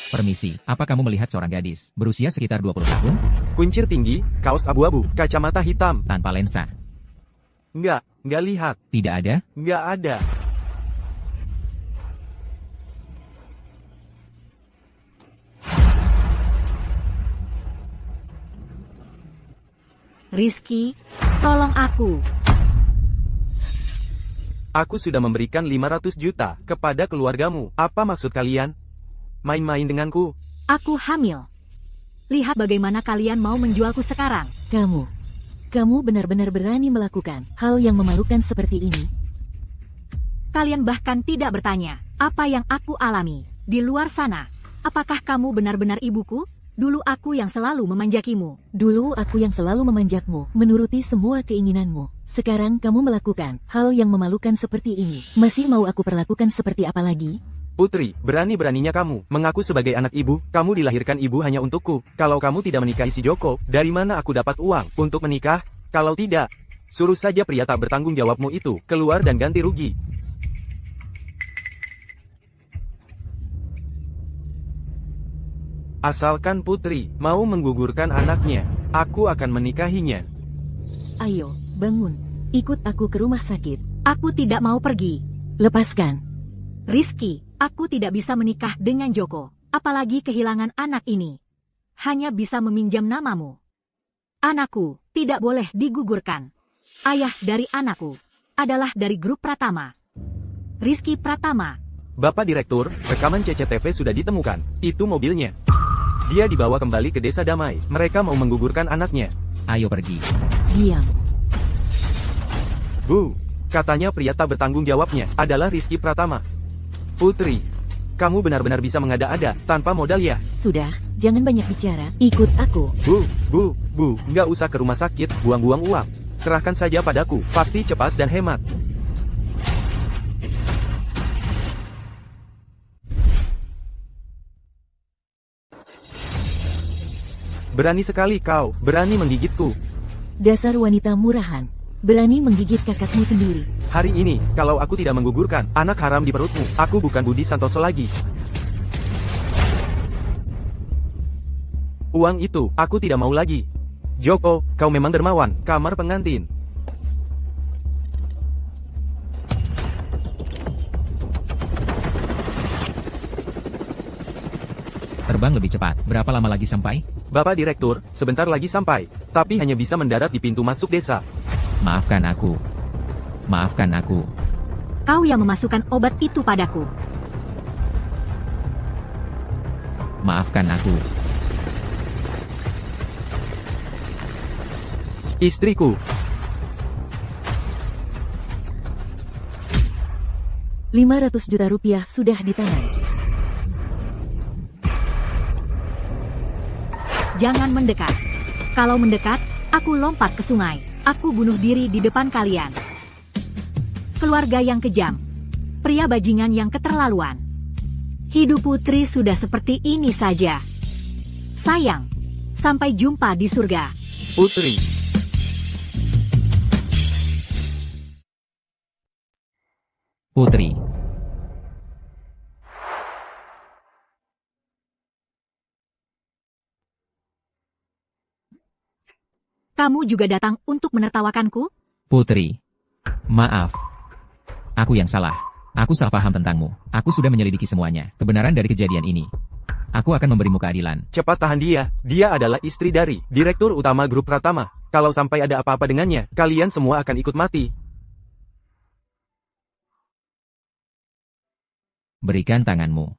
Permisi, apa kamu melihat seorang gadis, berusia sekitar 20 tahun, Kuncir tinggi, kaos abu-abu, kacamata hitam. tanpa lensa? Nggak lihat. Tidak ada? Nggak ada. Rizky, tolong aku. Aku sudah memberikan 500 juta kepada keluargamu. Apa maksud kalian? Main-main denganku? Aku hamil. Lihat bagaimana kalian mau menjualku sekarang. Kamu benar-benar berani melakukan hal yang memalukan seperti ini. Kalian bahkan tidak bertanya apa yang aku alami di luar sana. Apakah kamu benar-benar ibuku? Dulu aku yang selalu memanjakimu. Dulu aku yang selalu memanjakmu, menuruti semua keinginanmu. Sekarang kamu melakukan hal yang memalukan seperti ini. Masih mau aku perlakukan seperti apa lagi? Putri, berani-beraninya kamu mengaku sebagai anak ibu. Kamu dilahirkan ibu hanya untukku. Kalau kamu tidak menikahi si Joko, dari mana aku dapat uang untuk menikah? Kalau tidak, suruh saja pria tak bertanggung jawabmu itu keluar dan ganti rugi. Asalkan Putri mau menggugurkan anaknya, aku akan menikahinya. Ayo, bangun. Ikut aku ke rumah sakit. Aku tidak mau pergi. Lepaskan. Rizky, aku tidak bisa menikah dengan Joko. Apalagi kehilangan anak ini. Hanya bisa meminjam namamu. Anakku tidak boleh digugurkan. Ayah dari anakku adalah dari grup Pratama. Rizky Pratama. Bapak Direktur, rekaman CCTV sudah ditemukan. Itu mobilnya. Dia dibawa kembali ke Desa Damai. Mereka mau menggugurkan anaknya. Ayo pergi. Diam. Bu, katanya pria tak bertanggung jawabnya adalah Rizky Pratama. Putri, kamu benar-benar bisa mengada-ada tanpa modal ya? Sudah, jangan banyak bicara. Ikut aku. Bu, nggak usah ke rumah sakit, buang-buang uang. Serahkan saja padaku, pasti cepat dan hemat. Berani sekali kau, berani menggigitku. Dasar wanita murahan. Berani menggigit kakakmu sendiri. Hari ini, kalau aku tidak menggugurkan anak haram di perutmu, aku bukan Budi Santoso lagi. Uang itu, aku tidak mau lagi. Joko, kau memang dermawan, kamar pengantin. Terbang lebih cepat. Berapa lama lagi sampai? Bapak Direktur, sebentar lagi sampai, tapi hanya bisa mendarat di pintu masuk desa. Maafkan aku. Maafkan aku. Kau yang memasukkan obat itu padaku. Maafkan aku. Istriku. 500 juta rupiah sudah di tangan. Jangan mendekat. Kalau mendekat, aku lompat ke sungai. Aku bunuh diri di depan kalian. Keluarga yang kejam. Pria bajingan yang keterlaluan. Hidup Putri sudah seperti ini saja. Sayang. Sampai jumpa di surga. Putri. Putri. Kamu juga datang untuk menertawakanku? Putri. Maaf. Aku yang salah. Aku salah paham tentangmu. Aku sudah menyelidiki semuanya. Kebenaran dari kejadian ini. Aku akan memberimu keadilan. Cepat tahan dia. Dia adalah istri dari Direktur Utama Grup Pratama. Kalau sampai ada apa-apa dengannya, kalian semua akan ikut mati. Berikan tanganmu.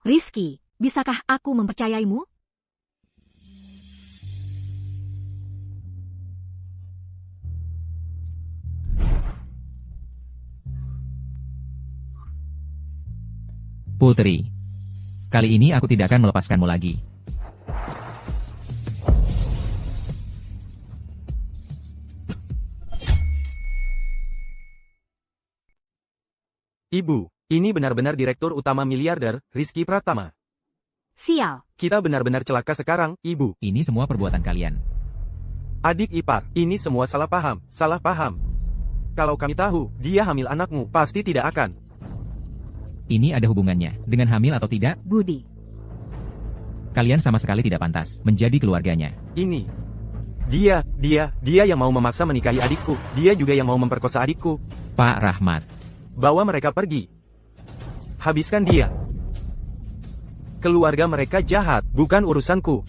Rizky, bisakah aku mempercayaimu? Putri. Kali ini aku tidak akan melepaskanmu lagi. Ibu, ini benar-benar Direktur Utama miliarder, Rizky Pratama. Sial. Kita benar-benar celaka sekarang, Ibu. Ini semua perbuatan kalian. Adik ipar, ini semua salah paham, salah paham. Kalau kami tahu, dia hamil anakmu, pasti tidak akan. Ini ada hubungannya dengan hamil atau tidak? Budi. Kalian sama sekali tidak pantas menjadi keluarganya. Ini. Dia yang mau memaksa menikahi adikku. Dia juga yang mau memperkosa adikku. Pak Rahmat. Bawa mereka pergi. Habiskan dia. Keluarga mereka jahat, bukan urusanku.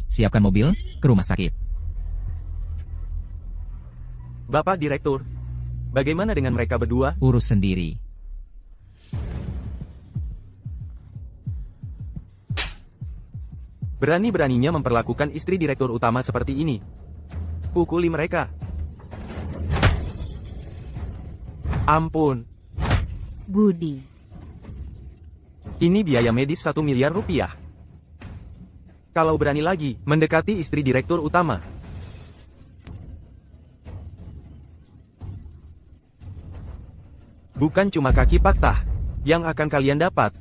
Siapkan mobil, ke rumah sakit. Bapak Direktur, bagaimana dengan mereka berdua? Urus sendiri. Berani-beraninya memperlakukan istri direktur utama seperti ini. Pukuli mereka. Ampun. Budi. Ini biaya medis 1 miliar rupiah. Kalau berani lagi, mendekati istri direktur utama. Bukan cuma kaki patah yang akan kalian dapat.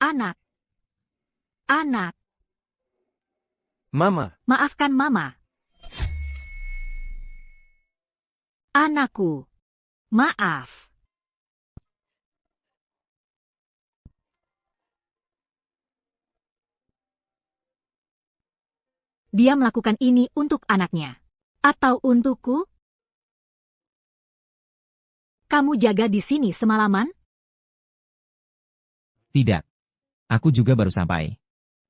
Anak. Anak. Mama, Maafkan Mama. Anakku. Maaf. Dia melakukan ini untuk anaknya. Atau untukku? Kamu jaga di sini semalaman? Tidak. Aku juga baru sampai.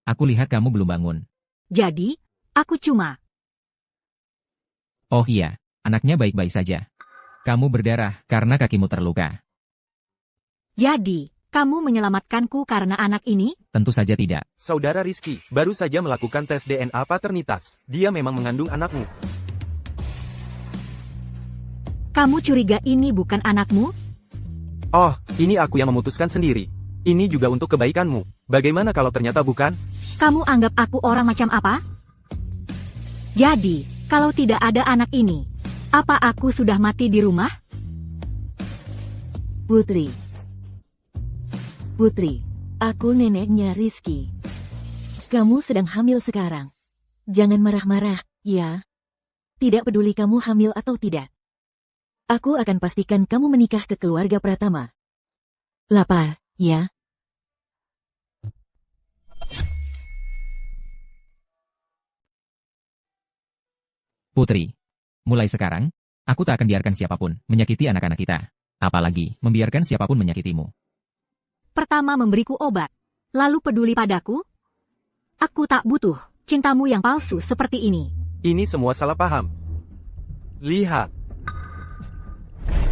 Aku lihat kamu belum bangun. Jadi, aku cuma... Oh iya, anaknya baik-baik saja. Kamu berdarah karena kakimu terluka. Jadi, kamu menyelamatkanku karena anak ini? Tentu saja tidak. saudara Rizky, baru saja melakukan tes DNA paternitas. Dia memang mengandung anakmu. Kamu curiga ini bukan anakmu? Oh, ini aku yang memutuskan sendiri. Ini juga untuk kebaikanmu. Bagaimana kalau ternyata bukan? Kamu anggap aku orang macam apa? Jadi, kalau tidak ada anak ini, apa aku sudah mati di rumah? Putri. Putri, aku neneknya Rizky. Kamu sedang hamil sekarang. Jangan marah-marah, ya. Tidak peduli kamu hamil atau tidak. Aku akan pastikan kamu menikah ke keluarga Pratama. Lapar, ya? Putri. Mulai sekarang, aku tak akan biarkan siapapun menyakiti anak-anak kita. Apalagi, membiarkan siapapun menyakitimu. Pertama memberiku obat, lalu peduli padaku? Aku tak butuh cintamu yang palsu seperti ini. Ini semua salah paham. Lihat.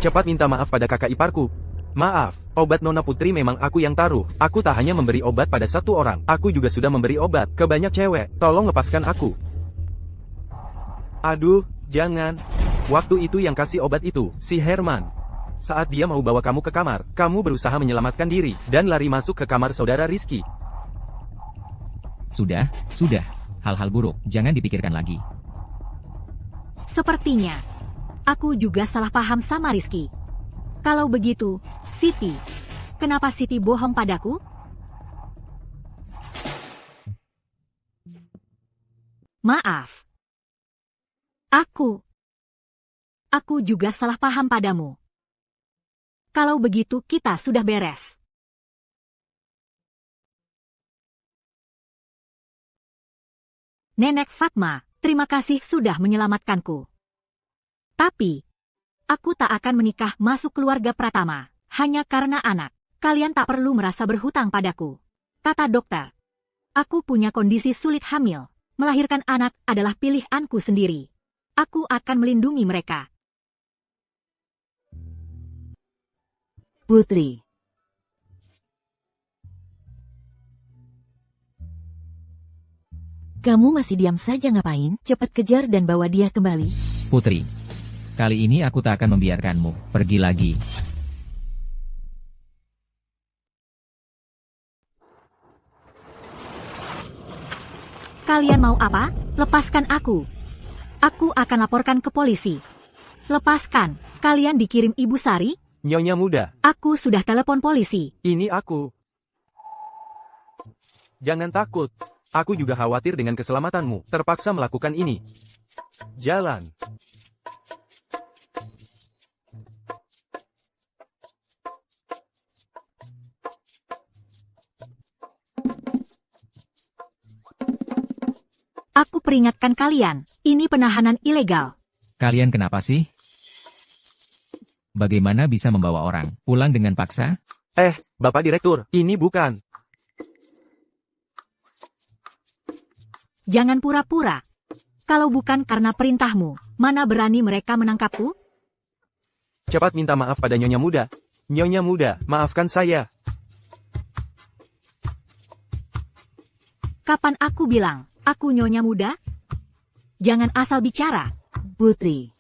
Cepat minta maaf pada kakak iparku. Maaf, obat Nona Putri memang aku yang taruh. Aku tak hanya memberi obat pada satu orang. Aku juga sudah memberi obat ke banyak cewek. Tolong lepaskan aku. Aduh, jangan. Waktu itu yang kasih obat itu, si Herman. Saat dia mau bawa kamu ke kamar, kamu berusaha menyelamatkan diri, dan lari masuk ke kamar saudara Rizky. Sudah. Hal-hal buruk, jangan dipikirkan lagi. Sepertinya, aku juga salah paham sama Rizky. Kalau begitu, Siti, kenapa Siti bohong padaku? Maaf. Aku juga salah paham padamu. Kalau begitu kita sudah beres. Nenek Fatma, terima kasih sudah menyelamatkanku. Tapi, aku tak akan menikah masuk keluarga Pratama, hanya karena anak. Kalian tak perlu merasa berhutang padaku. Kata dokter, aku punya kondisi sulit hamil. Melahirkan anak adalah pilihanku sendiri. Aku akan melindungi mereka. Putri. Kamu masih diam saja ngapain? Cepat kejar dan bawa dia kembali. Putri. Kali ini aku tak akan membiarkanmu pergi lagi. Kalian mau apa? Lepaskan aku. Aku akan laporkan ke polisi. Lepaskan. Kalian dikirim Ibu Sari? Nyonya muda, Aku sudah telepon polisi. ini aku. Jangan takut. Aku juga khawatir dengan keselamatanmu. Terpaksa melakukan ini. Jalan. Aku peringatkan kalian, ini penahanan ilegal. Kalian kenapa sih? Bagaimana bisa membawa orang pulang dengan paksa? Bapak Direktur, ini bukan. Jangan pura-pura. Kalau bukan karena perintahmu, mana berani mereka menangkapku? Cepat minta maaf pada Nyonya Muda. Nyonya Muda, maafkan saya. Kapan aku bilang, aku Nyonya Muda? Jangan asal bicara. Putri.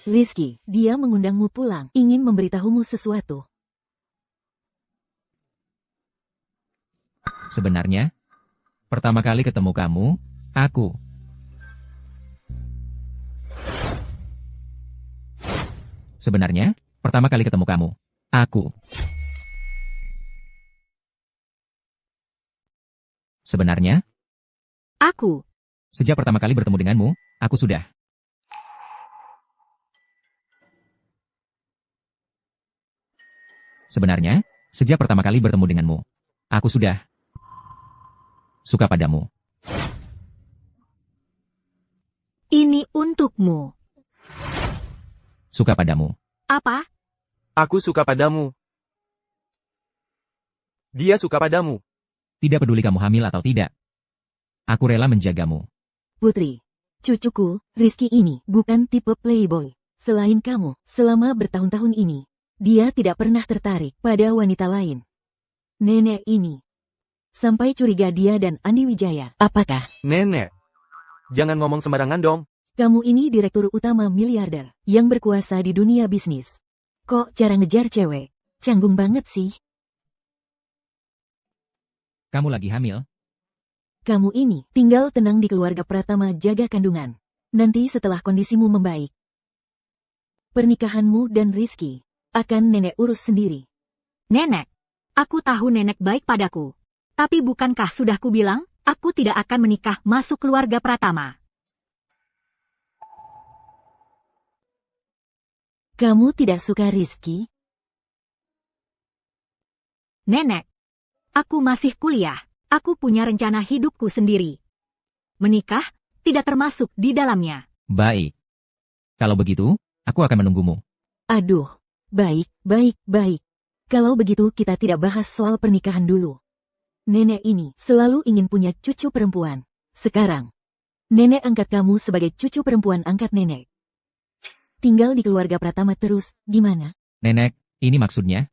Rizky, dia mengundangmu pulang, ingin memberitahumu sesuatu. Sebenarnya, pertama kali ketemu kamu, aku. Sebenarnya, pertama kali ketemu kamu, aku. Sebenarnya, Aku. sejak pertama kali bertemu denganmu, aku sudah. Sebenarnya, sejak pertama kali bertemu denganmu, aku sudah suka padamu. Ini untukmu. Suka padamu. Apa? Aku suka padamu. Dia suka padamu. Tidak peduli kamu hamil atau tidak. Aku rela menjagamu. Putri, cucuku, Rizky ini bukan tipe playboy. Selain kamu, selama bertahun-tahun ini, dia tidak pernah tertarik pada wanita lain. Nenek ini. Sampai curiga dia dan Andi Wijaya. Apakah Nenek. Jangan ngomong sembarangan dong. kamu ini direktur utama miliarder yang berkuasa di dunia bisnis? Kok cara ngejar cewek? Canggung banget sih. Kamu lagi hamil? Kamu ini tinggal tenang di keluarga Pratama jaga kandungan. Nanti setelah kondisimu membaik, pernikahanmu dan Rizky akan nenek urus sendiri. Nenek. Aku tahu nenek baik padaku. Tapi bukankah sudah kubilang, aku tidak akan menikah masuk keluarga Pratama. Kamu tidak suka Rizky? Nenek. Aku masih kuliah. Aku punya rencana hidupku sendiri. Menikah, tidak termasuk di dalamnya. Baik. Kalau begitu, aku akan menunggumu. Aduh, baik. Kalau begitu kita tidak bahas soal pernikahan dulu. Nenek ini selalu ingin punya cucu perempuan. Sekarang, nenek angkat kamu sebagai cucu perempuan angkat nenek. Tinggal di keluarga Pratama terus, gimana? Nenek, ini maksudnya?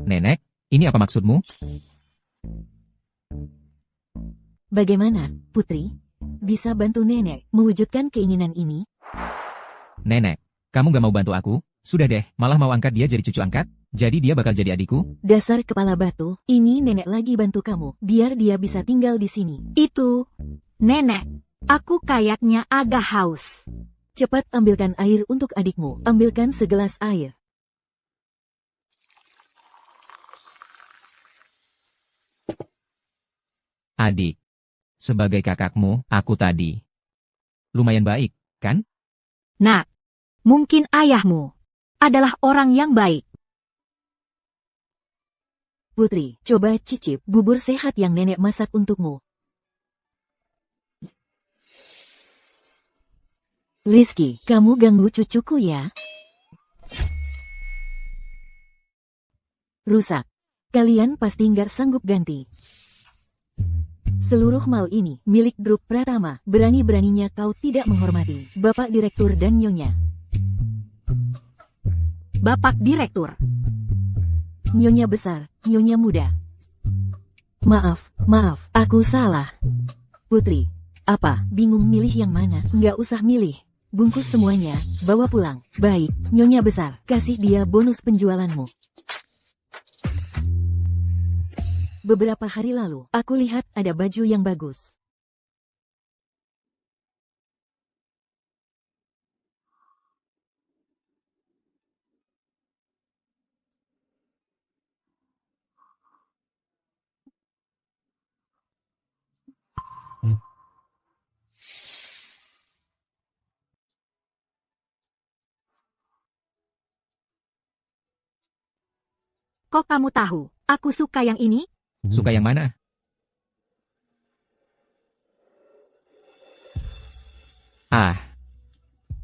Nenek, ini apa maksudmu? Bagaimana, Putri? Bisa bantu nenek mewujudkan keinginan ini? Nenek, kamu gak mau bantu aku? Sudah deh, malah mau angkat dia jadi cucu angkat? Jadi dia bakal jadi adikku? Dasar kepala batu, ini nenek lagi bantu kamu, biar dia bisa tinggal di sini. Itu, nenek. Aku kayaknya agak haus. Cepat ambilkan air untuk adikmu, ambilkan segelas air. Adik. Sebagai kakakmu, aku tadi. Lumayan baik, kan? Nak, mungkin ayahmu adalah orang yang baik. Putri, coba cicip bubur sehat yang nenek masak untukmu. Rizky, kamu ganggu cucuku ya? Rusak. Kalian pasti nggak sanggup ganti. Seluruh mal ini milik grup Pratama. Berani-beraninya kau tidak menghormati Bapak Direktur dan Nyonya. Bapak Direktur. Nyonya besar, Nyonya muda. Maaf, aku salah. Putri, apa, bingung milih yang mana? Nggak usah milih. Bungkus semuanya, bawa pulang. Baik, Nyonya besar, kasih dia bonus penjualanmu. Beberapa hari lalu, aku lihat ada baju yang bagus. Kok kamu tahu, aku suka yang ini? Suka yang mana? Ah,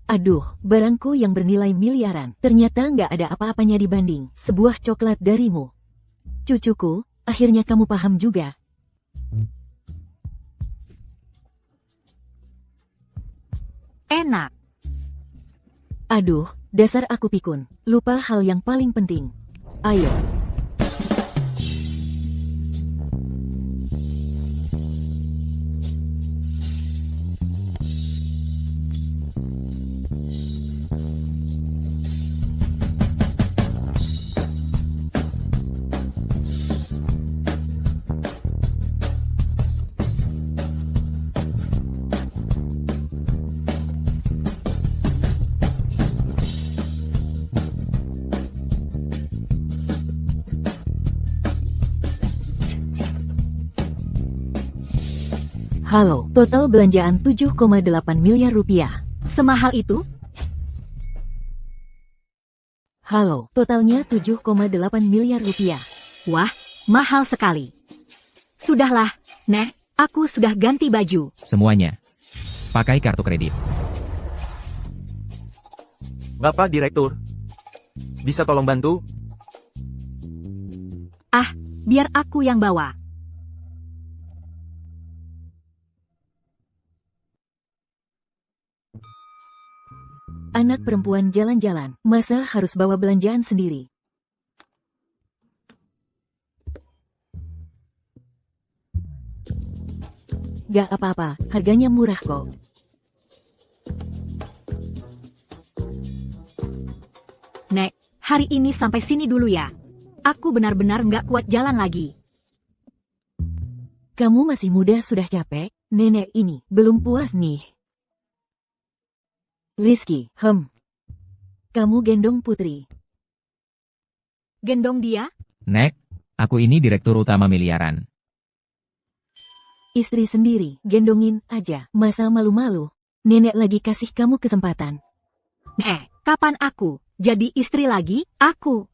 Aduh, barangku yang bernilai miliaran. Ternyata nggak ada apa-apanya dibanding sebuah coklat darimu. Cucuku, akhirnya kamu paham juga. Enak. Aduh, dasar aku pikun. Lupa hal yang paling penting. Ayo. Halo, total belanjaan 7,8 miliar rupiah. Semahal itu? Halo, totalnya 7,8 miliar rupiah. Wah, mahal sekali. Sudahlah, Nek, aku sudah ganti baju. semuanya. Pakai kartu kredit. Bapak Direktur. Bisa tolong bantu? Ah, biar aku yang bawa. Anak perempuan jalan-jalan, masa harus bawa belanjaan sendiri? Gak apa-apa, harganya murah kok. Nek, hari ini sampai sini dulu ya. Aku benar-benar nggak kuat jalan lagi. Kamu masih muda sudah capek, nenek ini belum puas nih. Rizky, kamu gendong putri. Gendong dia? Nek, aku ini direktur utama miliaran. Istri sendiri, gendongin aja, masa malu-malu. Nenek lagi kasih kamu kesempatan. Kapan aku jadi istri lagi? Aku.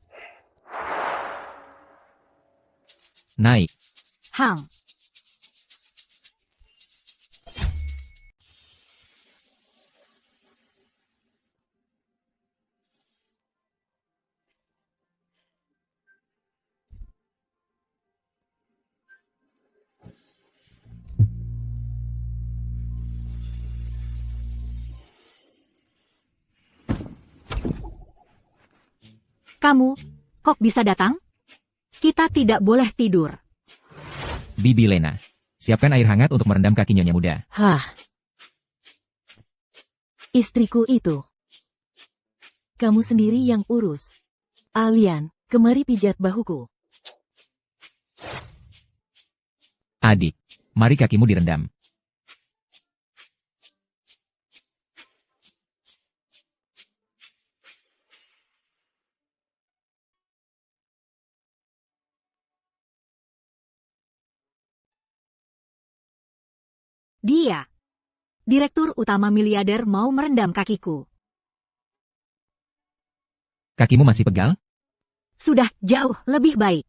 Naik. Ham. Kamu, kok bisa datang? Kita tidak boleh tidur. Bibi Lena. Siapkan air hangat untuk merendam kaki Nyonya muda. Hah? Istriku itu. Kamu sendiri yang urus. Alian, kemari pijat bahuku. Adik, mari kakimu direndam. Dia. Direktur utama miliarder mau merendam kakiku. Kakimu masih pegal? Sudah jauh lebih baik.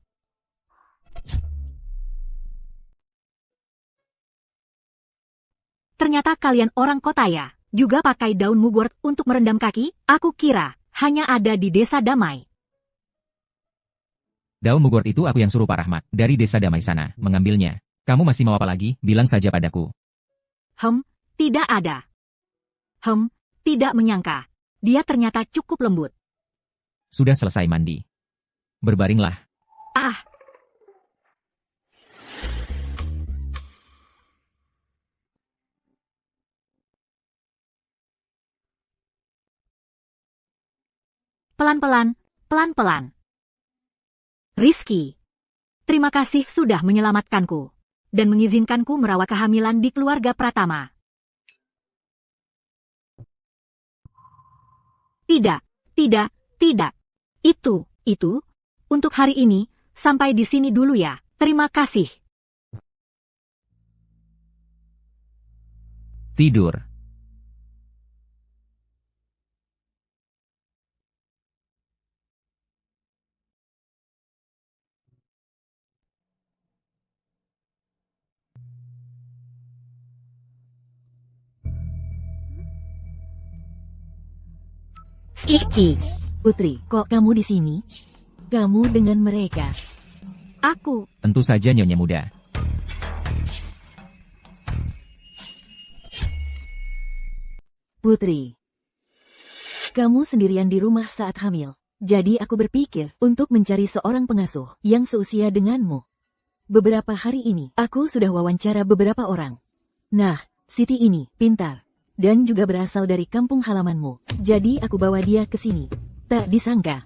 Ternyata kalian orang kota ya, juga pakai daun mugwort untuk merendam kaki? Aku kira hanya ada di desa damai. Daun mugwort itu aku yang suruh Pak Rahmat, dari desa damai sana, mengambilnya. Kamu masih mau apa lagi? Bilang saja padaku. Tidak ada. Tidak menyangka. Dia ternyata cukup lembut. Sudah selesai mandi. Berbaringlah. Ah, pelan-pelan, pelan-pelan. Rizky, terima kasih sudah menyelamatkanku dan mengizinkanku merawat kehamilan di keluarga Pratama. Tidak, tidak, tidak. Itu, untuk hari ini, sampai di sini dulu ya. Terima kasih. Tidur. Iki. Putri, kok kamu di sini? Kamu dengan mereka. Aku. Tentu saja Nyonya Muda. Putri. Kamu sendirian di rumah saat hamil. Jadi aku berpikir untuk mencari seorang pengasuh yang seusia denganmu. Beberapa hari ini, aku sudah wawancara beberapa orang. Nah, Siti ini pintar dan juga berasal dari kampung halamanmu. Jadi aku bawa dia ke sini. Tak disangka,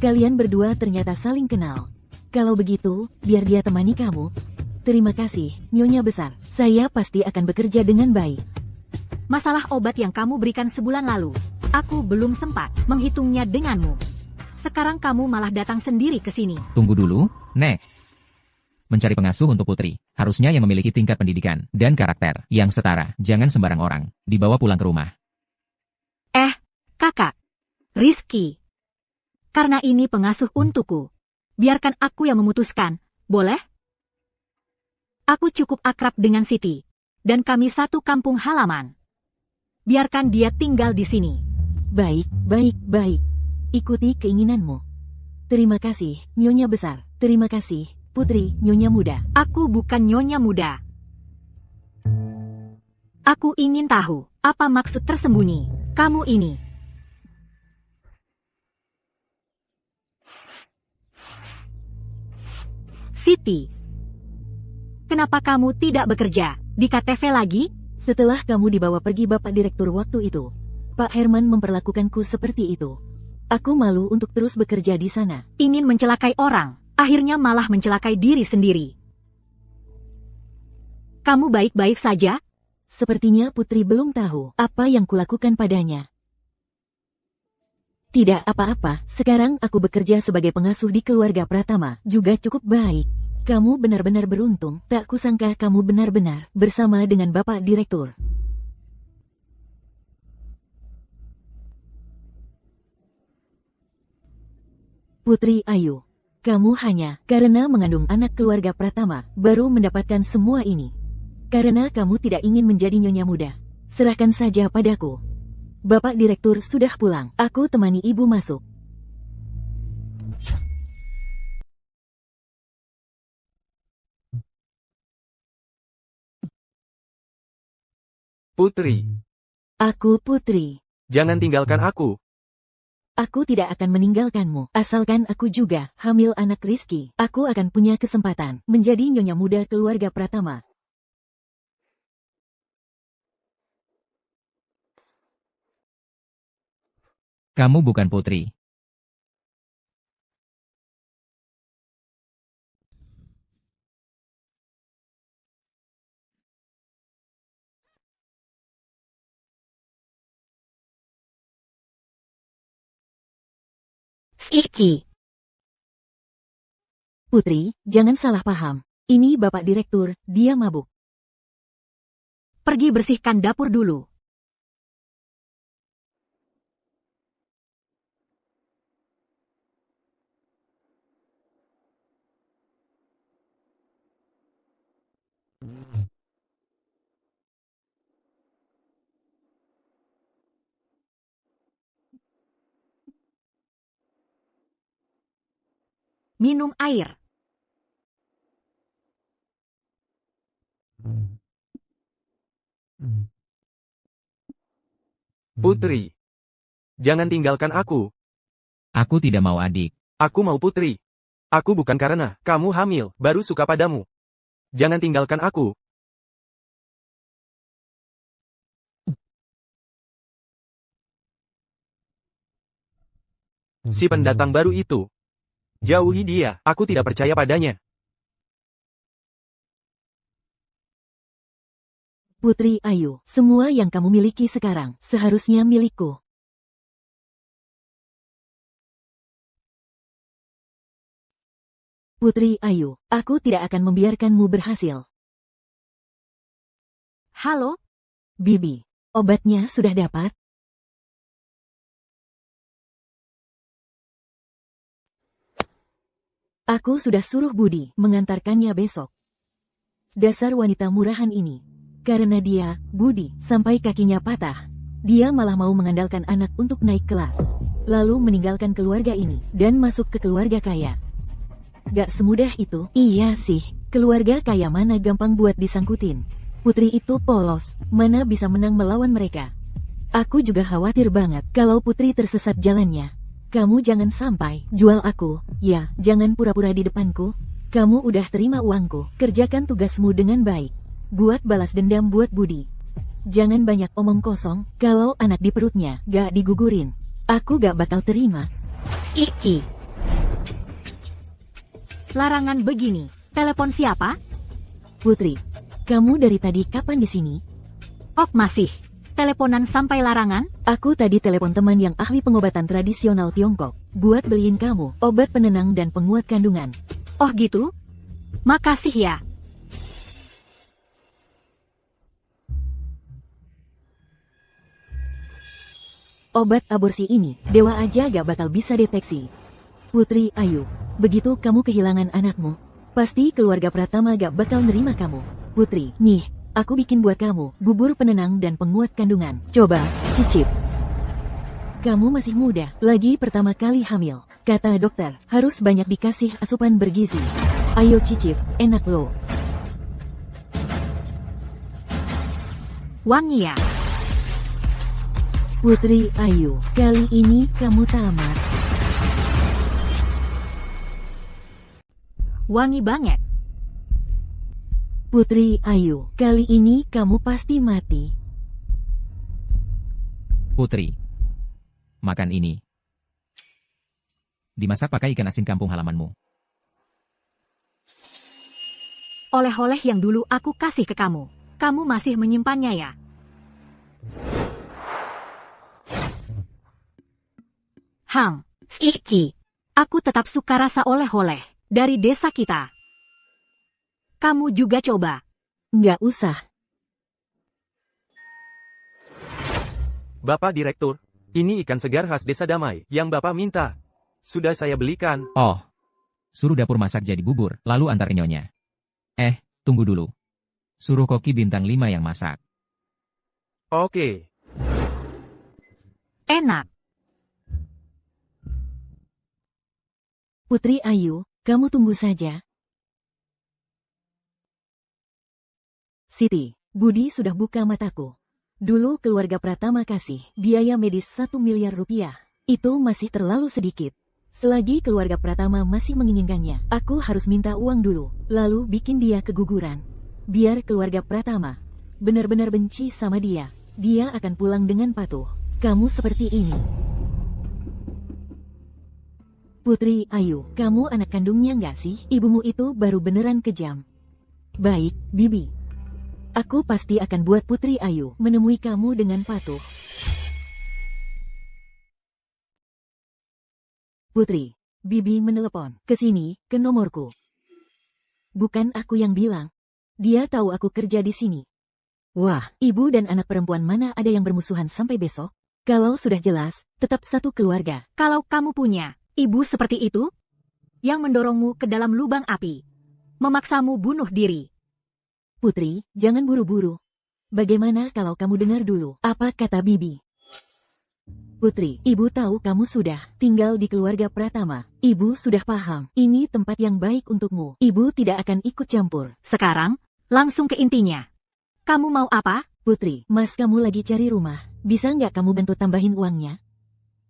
kalian berdua ternyata saling kenal. Kalau begitu, biar dia temani kamu. Terima kasih, Nyonya Besar. Saya pasti akan bekerja dengan baik. Masalah obat yang kamu berikan sebulan lalu. Aku belum sempat menghitungnya denganmu. Sekarang kamu malah datang sendiri ke sini. Tunggu dulu, Nek. Mencari pengasuh untuk putri, harusnya yang memiliki tingkat pendidikan dan karakter yang setara. Jangan sembarang orang dibawa pulang ke rumah. Kakak. Rizky. Karena ini pengasuh untukku. Biarkan aku yang memutuskan, boleh? Aku cukup akrab dengan Siti. Dan kami satu kampung halaman. Biarkan dia tinggal di sini. Baik. Ikuti keinginanmu. Terima kasih, Nyonya Besar. Terima kasih, Putri, Nyonya Muda. Aku bukan Nyonya Muda. Aku ingin tahu, apa maksud tersembunyi kamu ini? Siti, kenapa kamu tidak bekerja di KTV lagi? Setelah kamu dibawa pergi Bapak Direktur waktu itu, Pak Herman memperlakukanku seperti itu. Aku malu untuk terus bekerja di sana. Ingin mencelakai orang, akhirnya malah mencelakai diri sendiri. Kamu baik-baik saja? Sepertinya Putri belum tahu apa yang kulakukan padanya. Tidak apa-apa, sekarang aku bekerja sebagai pengasuh di keluarga Pratama, juga cukup baik. Kamu benar-benar beruntung, tak kusangka kamu benar-benar bersama dengan Bapak Direktur. Putri Ayu, kamu hanya karena mengandung anak keluarga Pratama, baru mendapatkan semua ini. Karena kamu tidak ingin menjadi Nyonya Muda. Serahkan saja padaku. Bapak Direktur sudah pulang, aku temani ibu masuk. Putri, Aku Putri. jangan tinggalkan aku. Aku tidak akan meninggalkanmu, asalkan aku juga hamil anak Rizky. Aku akan punya kesempatan menjadi Nyonya Muda keluarga Pratama. Kamu bukan putri. Iki. Putri, jangan salah paham. Ini Bapak Direktur, dia mabuk. Pergi bersihkan dapur dulu. Minum air. Putri, jangan tinggalkan aku. Aku tidak mau adik. Aku mau putri. Aku bukan karena kamu hamil, baru suka padamu. Jangan tinggalkan aku. Si pendatang baru itu. Jauhi dia, aku tidak percaya padanya. Putri Ayu, semua yang kamu miliki sekarang seharusnya milikku. Putri Ayu, aku tidak akan membiarkanmu berhasil. Halo? Bibi, obatnya sudah dapat? Aku sudah suruh Budi mengantarkannya besok. Dasar wanita murahan ini. Karena dia, Budi, sampai kakinya patah. Dia malah mau mengandalkan anak untuk naik kelas. Lalu meninggalkan keluarga ini, dan masuk ke keluarga kaya. Gak semudah itu. Iya sih, keluarga kaya mana gampang buat disangkutin. Putri itu polos, mana bisa menang melawan mereka. Aku juga khawatir banget kalau Putri tersesat jalannya. Kamu jangan sampai jual aku, ya, jangan pura-pura di depanku. Kamu udah terima uangku, kerjakan tugasmu dengan baik. Buat balas dendam buat Budi. Jangan banyak omong kosong, kalau anak di perutnya gak digugurin. Aku gak bakal terima. Iki. Larangan begini. Telepon siapa? Putri, kamu dari tadi kapan di sini? Oh, masih. Teleponan sampai larangan? Aku tadi telepon teman yang ahli pengobatan tradisional Tiongkok, buat beliin kamu obat penenang dan penguat kandungan. Oh gitu? Makasih ya. Obat aborsi ini, dewa aja gak bakal bisa deteksi. Putri Ayu, begitu kamu kehilangan anakmu, pasti keluarga Pratama gak bakal nerima kamu. Putri, nih, aku bikin buat kamu bubur penenang dan penguat kandungan. Coba, cicip. Kamu masih muda, lagi pertama kali hamil. Kata dokter, harus banyak dikasih asupan bergizi. Ayo cicip, enak loh. Wangi ya. Putri Ayu, kali ini kamu tamat. Wangi banget. Putri Ayu, kali ini kamu pasti mati. Putri. Makan ini. Dimasak pakai ikan asin kampung halamanmu. Oleh-oleh yang dulu aku kasih ke kamu. Kamu masih menyimpannya ya? Iki. Aku tetap suka rasa oleh-oleh dari desa kita. Kamu juga coba. Nggak usah. Bapak Direktur, ini ikan segar khas Desa Damai yang Bapak minta. Sudah saya belikan. Oh. Suruh dapur masak jadi bubur, lalu antar ke nyonya. Tunggu dulu. Suruh koki bintang 5 yang masak. Oke. Enak. Putri Ayu, kamu tunggu saja. Siti, Budi sudah buka mataku. Dulu keluarga Pratama kasih biaya medis 1 miliar rupiah. Itu masih terlalu sedikit. Selagi keluarga Pratama masih menginginkannya, aku harus minta uang dulu, lalu bikin dia keguguran. Biar keluarga Pratama benar-benar benci sama dia. Dia akan pulang dengan patuh. Kamu seperti ini. Putri Ayu, kamu anak kandungnya nggak sih? Ibumu itu baru beneran kejam. Baik, Bibi. Aku pasti akan buat Putri Ayu menemui kamu dengan patuh. Putri, Bibi menelepon ke sini, ke nomorku. Bukan aku yang bilang. Dia tahu aku kerja di sini. Wah, ibu dan anak perempuan mana ada yang bermusuhan sampai besok? Kalau sudah jelas, tetap satu keluarga. Kalau kamu punya ibu seperti itu, yang mendorongmu ke dalam lubang api, memaksamu bunuh diri. Putri, jangan buru-buru. Bagaimana kalau kamu dengar dulu apa kata Bibi? Putri, ibu tahu kamu sudah tinggal di keluarga Pratama. Ibu sudah paham, ini tempat yang baik untukmu. Ibu tidak akan ikut campur. Sekarang, langsung ke intinya. Kamu mau apa? Putri, mas kamu lagi cari rumah. Bisa nggak kamu bantu tambahin uangnya?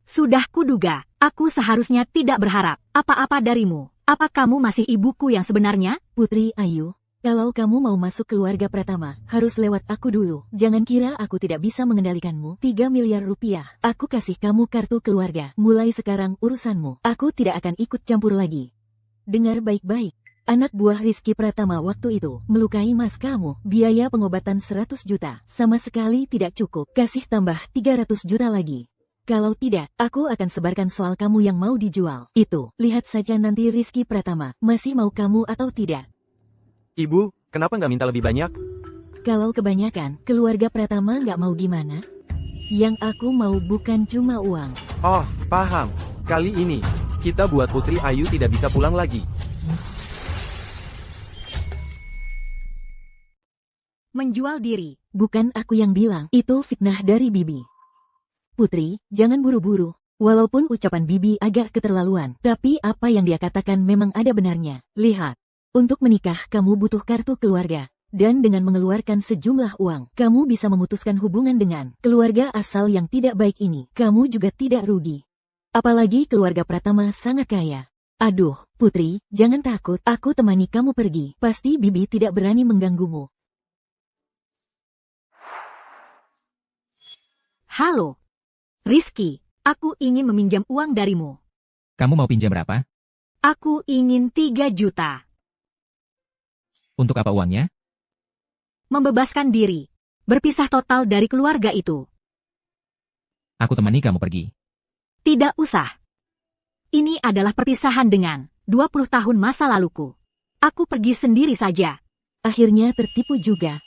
Sudah kuduga, aku seharusnya tidak berharap apa-apa darimu. Apa kamu masih ibuku yang sebenarnya? Putri Ayu, kalau kamu mau masuk keluarga Pratama, harus lewat aku dulu. Jangan kira aku tidak bisa mengendalikanmu. 3 miliar rupiah, aku kasih kamu kartu keluarga. Mulai sekarang urusanmu, aku tidak akan ikut campur lagi. Dengar baik-baik. Anak buah Rizky Pratama waktu itu melukai mas kamu. Biaya pengobatan 100 juta. Sama sekali tidak cukup. Kasih tambah 300 juta lagi. Kalau tidak, aku akan sebarkan soal kamu yang mau dijual. Itu, lihat saja nanti Rizky Pratama masih mau kamu atau tidak. Ibu, kenapa nggak minta lebih banyak? Kalau kebanyakan, keluarga Pratama nggak mau gimana? Yang aku mau bukan cuma uang. Oh, paham. Kali ini, kita buat Putri Ayu tidak bisa pulang lagi. Menjual diri. Bukan aku yang bilang, itu fitnah dari Bibi. Putri, jangan buru-buru. Walaupun ucapan Bibi agak keterlaluan, tapi apa yang dia katakan memang ada benarnya. Lihat, untuk menikah kamu butuh kartu keluarga. Dan dengan mengeluarkan sejumlah uang, kamu bisa memutuskan hubungan dengan keluarga asal yang tidak baik ini. Kamu juga tidak rugi. Apalagi keluarga Pratama sangat kaya. Aduh, Putri, jangan takut. Aku temani kamu pergi. Pasti Bibi tidak berani mengganggumu. Halo. Rizky, aku ingin meminjam uang darimu. Kamu mau pinjam berapa? Aku ingin 3 juta. Untuk apa uangnya? Membebaskan diri. Berpisah total dari keluarga itu. Aku temani kamu pergi. Tidak usah. Ini adalah perpisahan dengan 20 tahun masa laluku. Aku pergi sendiri saja. Akhirnya tertipu juga.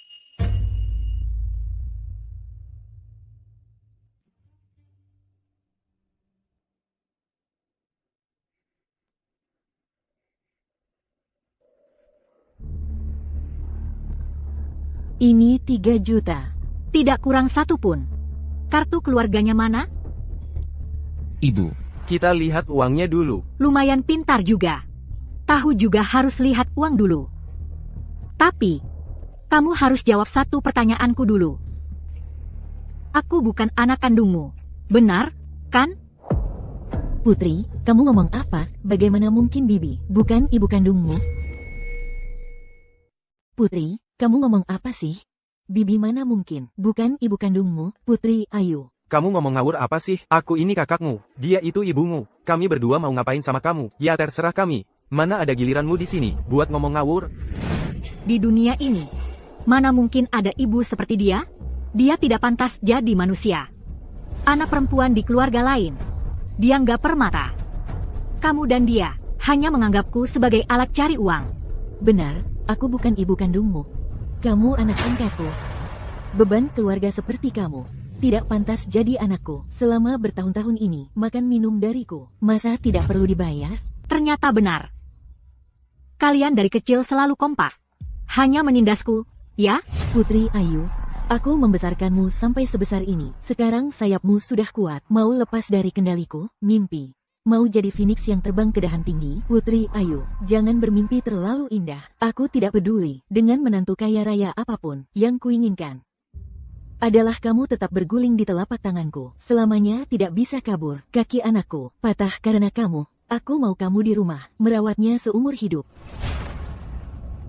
Ini 3 juta. Tidak kurang satu pun. Kartu keluarganya mana? Ibu, Kita lihat uangnya dulu. Lumayan pintar juga. Tahu juga harus lihat uang dulu. Tapi, kamu harus jawab satu pertanyaanku dulu. Aku bukan anak kandungmu. Benar, kan? Putri, kamu ngomong apa? Bagaimana mungkin Bibi bukan ibu kandungmu? Putri, kamu ngomong apa sih? Bibi mana mungkin bukan ibu kandungmu, Putri Ayu. Kamu ngomong ngawur apa sih? Aku ini kakakmu. Dia itu ibumu. Kami berdua mau ngapain sama kamu? Ya terserah kami. Mana ada giliranmu di sini buat ngomong ngawur? Di dunia ini, mana mungkin ada ibu seperti dia? Dia tidak pantas jadi manusia. Anak perempuan di keluarga lain. Dia nggak permata. Kamu dan dia hanya menganggapku sebagai alat cari uang. Benar, aku bukan ibu kandungmu. Kamu anak angkatku. Beban keluarga seperti kamu tidak pantas jadi anakku. Selama bertahun-tahun ini, makan minum dariku. Masa tidak perlu dibayar? Ternyata benar. Kalian dari kecil selalu kompak. Hanya menindasku, ya? Putri Ayu, aku membesarkanmu sampai sebesar ini. Sekarang sayapmu sudah kuat. Mau lepas dari kendaliku? Mimpi. Mau jadi phoenix yang terbang ke dahan tinggi? Putri Ayu, jangan bermimpi terlalu indah. Aku tidak peduli dengan menantu kaya raya apapun yang kuinginkan. Adalah kamu tetap berguling di telapak tanganku. Selamanya tidak bisa kabur. Kaki anakku patah karena kamu. Aku mau kamu di rumah, merawatnya seumur hidup.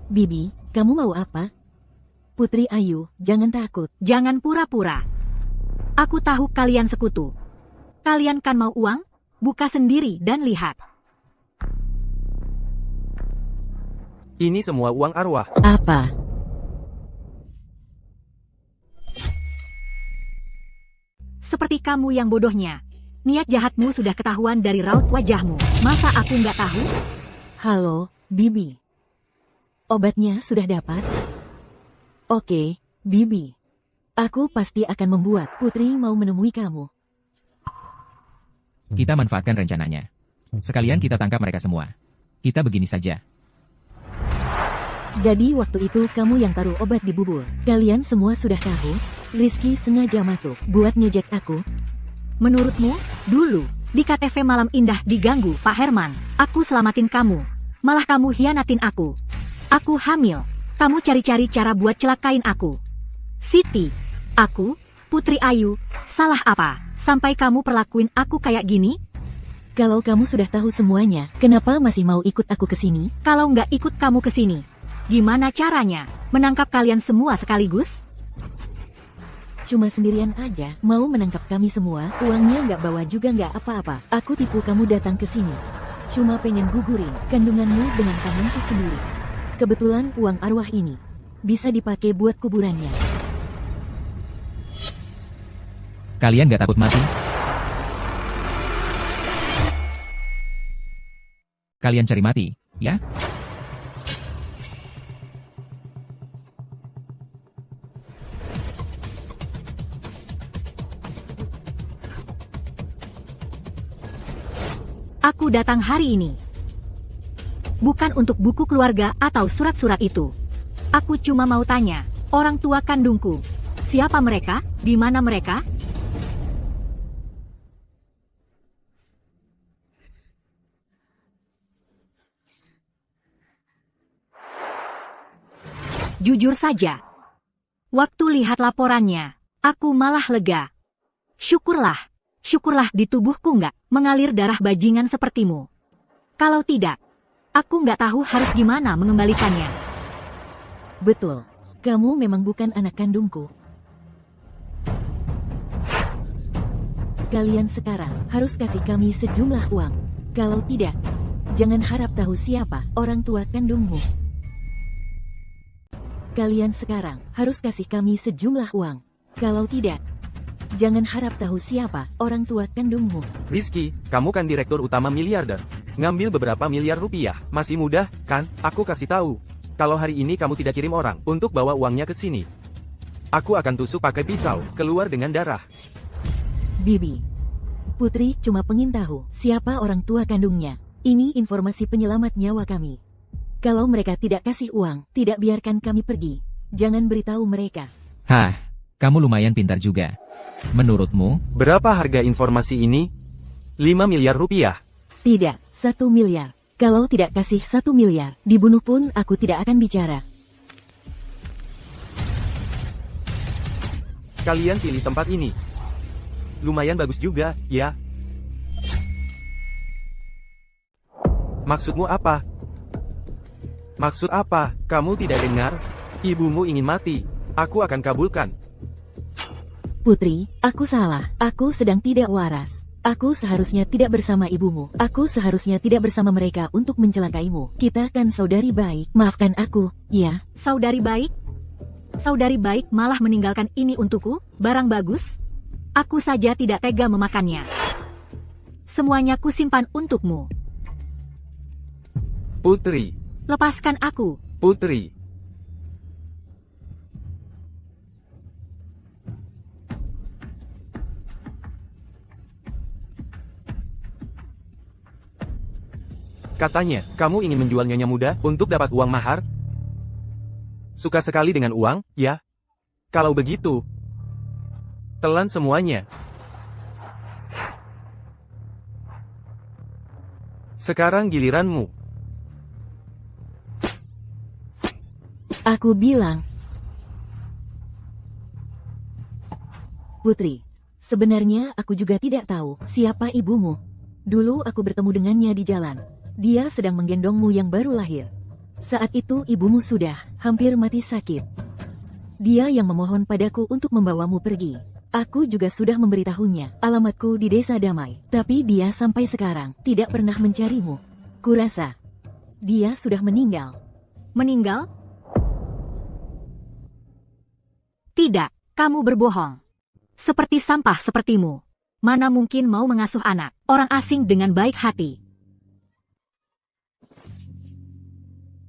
Bibi, kamu mau apa? Putri Ayu, jangan takut. Jangan pura-pura. Aku tahu kalian sekutu. Kalian kan mau uang? Buka sendiri dan lihat. Ini semua uang arwah. Apa? Seperti kamu yang bodohnya. Niat jahatmu sudah ketahuan dari raut wajahmu. Masa aku nggak tahu? Halo, Bibi. Obatnya sudah dapat? Oke, Bibi. Aku pasti akan membuat Putri mau menemui kamu. kita manfaatkan rencananya. Sekalian kita tangkap mereka semua. Kita begini saja. Jadi waktu itu kamu yang taruh obat di bubur. Kalian semua sudah tahu, Rizky sengaja masuk buat ngejek aku. Menurutmu, dulu, di KTV Malam Indah diganggu Pak Herman. Aku selamatin kamu. Malah kamu hianatin aku. Aku hamil. Kamu cari-cari cara buat celakain aku. Siti, aku, Putri Ayu, salah apa? Sampai kamu perlakuin aku kayak gini? Kalau kamu sudah tahu semuanya, kenapa masih mau ikut aku ke sini? Kalau nggak ikut kamu ke sini, gimana caranya menangkap kalian semua sekaligus? Cuma sendirian aja, mau menangkap kami semua, uangnya nggak bawa juga nggak apa-apa. Aku tipu kamu datang ke sini. Cuma pengen gugurin kandunganmu dengan tanganku sendiri. Kebetulan uang arwah ini bisa dipakai buat kuburannya. Kalian gak takut mati? Kalian cari mati, ya? Aku datang hari ini. Bukan untuk buku keluarga atau surat-surat itu. Aku cuma mau tanya, orang tua kandungku. Siapa mereka? Di mana mereka? Jujur saja. Waktu lihat laporannya, aku malah lega. Syukurlah di tubuhku nggak mengalir darah bajingan sepertimu. Kalau tidak, aku nggak tahu harus gimana mengembalikannya. Betul. Kamu memang bukan anak kandungku. Kalian sekarang harus kasih kami sejumlah uang. Kalau tidak, jangan harap tahu siapa orang tua kandungmu. Kalian sekarang harus kasih kami sejumlah uang. Kalau tidak, jangan harap tahu siapa orang tua kandungmu. Rizky, kamu kan direktur utama miliarder. Ngambil beberapa miliar rupiah. Masih mudah, kan? Aku kasih tahu. Kalau hari ini kamu tidak kirim orang untuk bawa uangnya ke sini, aku akan tusuk pakai pisau, keluar dengan darah. Bibi, Putri cuma pengen tahu siapa orang tua kandungnya. Ini informasi penyelamat nyawa kami. Kalau mereka tidak kasih uang, tidak biarkan kami pergi. Jangan beritahu mereka. Hah, kamu lumayan pintar juga. Menurutmu, Berapa harga informasi ini? 5 miliar rupiah. Tidak, 1 miliar. Kalau tidak kasih 1 miliar, dibunuh pun aku tidak akan bicara. Kalian pilih tempat ini. Lumayan bagus juga, ya. Maksudmu apa? Maksud apa? Kamu tidak dengar? Ibumu ingin mati. Aku akan kabulkan. Putri, aku salah. Aku sedang tidak waras. Aku seharusnya tidak bersama ibumu. Aku seharusnya tidak bersama mereka untuk mencelakaimu. Kita kan saudari baik. Maafkan aku, ya. Saudari baik? Saudari baik malah meninggalkan ini untukku, barang bagus? Aku saja tidak tega memakannya. Semuanya kusimpan untukmu. Putri, Lepaskan aku. Putri. Katanya, kamu ingin menjual nyonya muda untuk dapat uang mahar? Suka sekali dengan uang, ya? Kalau begitu, telan semuanya. Sekarang giliranmu. Aku bilang. Putri, sebenarnya aku juga tidak tahu siapa ibumu. Dulu aku bertemu dengannya di jalan. Dia sedang menggendongmu yang baru lahir. Saat itu ibumu sudah hampir mati sakit. Dia yang memohon padaku untuk membawamu pergi. Aku juga sudah memberitahunya alamatku di Desa Damai. Tapi dia sampai sekarang tidak pernah mencarimu. Kurasa dia sudah meninggal. Meninggal? Tidak, kamu berbohong. Seperti sampah sepertimu. Mana mungkin mau mengasuh anak orang asing dengan baik hati.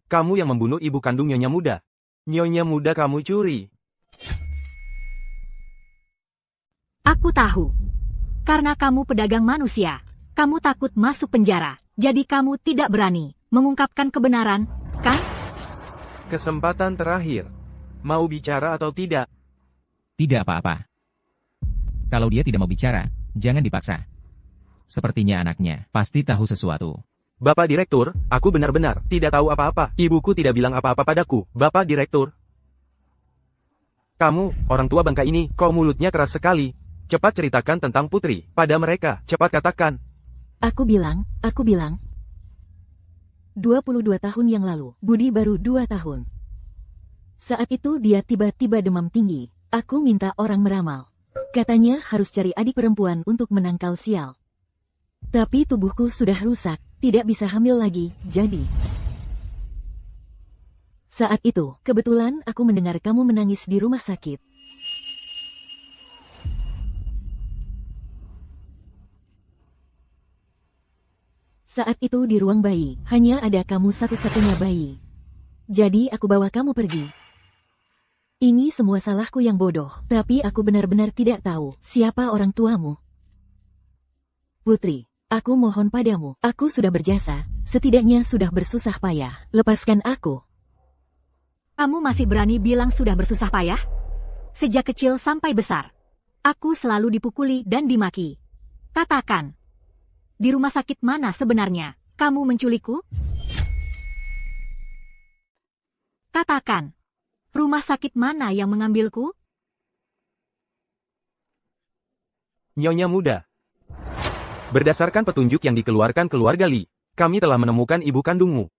Kamu yang membunuh ibu kandung Nyonya Muda. Nyonya Muda kamu curi. Aku tahu. Karena kamu pedagang manusia. Kamu takut masuk penjara. Jadi kamu tidak berani mengungkapkan kebenaran, kan? Kesempatan terakhir. Mau bicara atau tidak? tidak apa-apa. Kalau dia tidak mau bicara, jangan dipaksa. Sepertinya anaknya pasti tahu sesuatu. Bapak Direktur, aku benar-benar tidak tahu apa-apa. Ibuku tidak bilang apa-apa padaku. Bapak Direktur. Kamu, orang tua bangka ini, kok mulutnya keras sekali. Cepat ceritakan tentang Putri pada mereka. Cepat katakan. Aku bilang. 22 tahun yang lalu, Budi baru 2 tahun. Saat itu dia tiba-tiba demam tinggi. Aku minta orang meramal. Katanya harus cari adik perempuan untuk menangkal sial. Tapi tubuhku sudah rusak, tidak bisa hamil lagi, jadi. Saat itu, kebetulan aku mendengar kamu menangis di rumah sakit. Saat itu di ruang bayi, hanya ada kamu satu-satunya bayi. Jadi aku bawa kamu pergi. Ini semua salahku yang bodoh, tapi aku benar-benar tidak tahu siapa orang tuamu. Putri, aku mohon padamu, aku sudah berjasa, setidaknya sudah bersusah payah, lepaskan aku. Kamu masih berani bilang sudah bersusah payah? Sejak kecil sampai besar, aku selalu dipukuli dan dimaki. Katakan, di rumah sakit mana sebenarnya kamu menculikku? Katakan, Rumah sakit mana yang mengambilku? Nyonya muda. Berdasarkan petunjuk yang dikeluarkan keluarga Li, kami telah menemukan ibu kandungmu.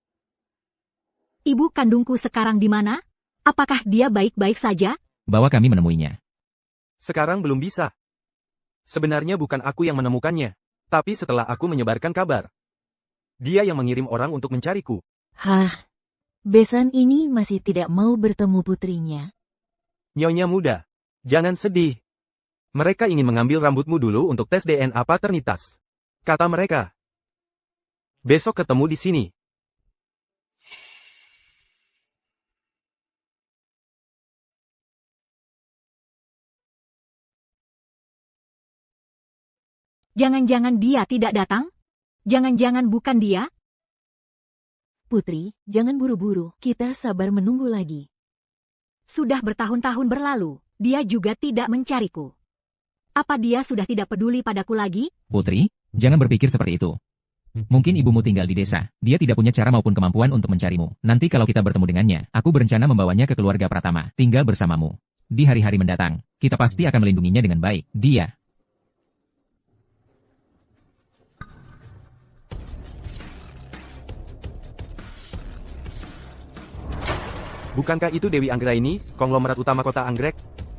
Ibu kandungku sekarang di mana? Apakah dia baik-baik saja? Bawa kami menemuinya. Sekarang belum bisa. Sebenarnya bukan aku yang menemukannya, tapi setelah aku menyebarkan kabar. Dia yang mengirim orang untuk mencariku. Hah? Besan ini masih tidak mau bertemu putrinya? Nyonya muda, jangan sedih. Mereka ingin mengambil rambutmu dulu untuk tes DNA paternitas. Kata mereka. Besok ketemu di sini. Jangan-jangan dia tidak datang? Jangan-jangan bukan dia? Putri, jangan buru-buru, kita sabar menunggu lagi. Sudah bertahun-tahun berlalu, dia juga tidak mencariku. Apa dia sudah tidak peduli padaku lagi? Putri, jangan berpikir seperti itu. Mungkin ibumu tinggal di desa. Dia tidak punya cara maupun kemampuan untuk mencarimu. Nanti kalau kita bertemu dengannya, aku berencana membawanya ke keluarga Pratama, tinggal bersamamu. Di hari-hari mendatang, kita pasti akan melindunginya dengan baik. Dia. Bukankah itu Dewi Anggraini, konglomerat utama kota Anggrek?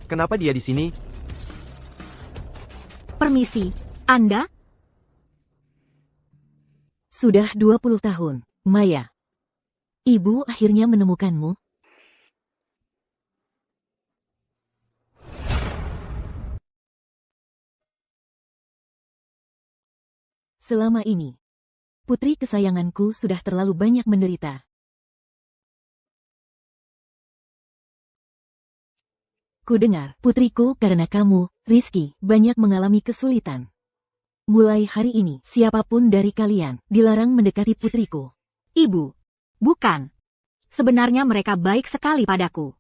Kenapa dia di sini? Permisi, Anda? Sudah 20 tahun, Maya. Ibu akhirnya menemukanmu. Selama ini, putri kesayanganku sudah terlalu banyak menderita. Ku dengar, putriku karena kamu, Rizky, banyak mengalami kesulitan. Mulai hari ini, siapapun dari kalian, dilarang mendekati putriku. Ibu. Bukan. Sebenarnya mereka baik sekali padaku.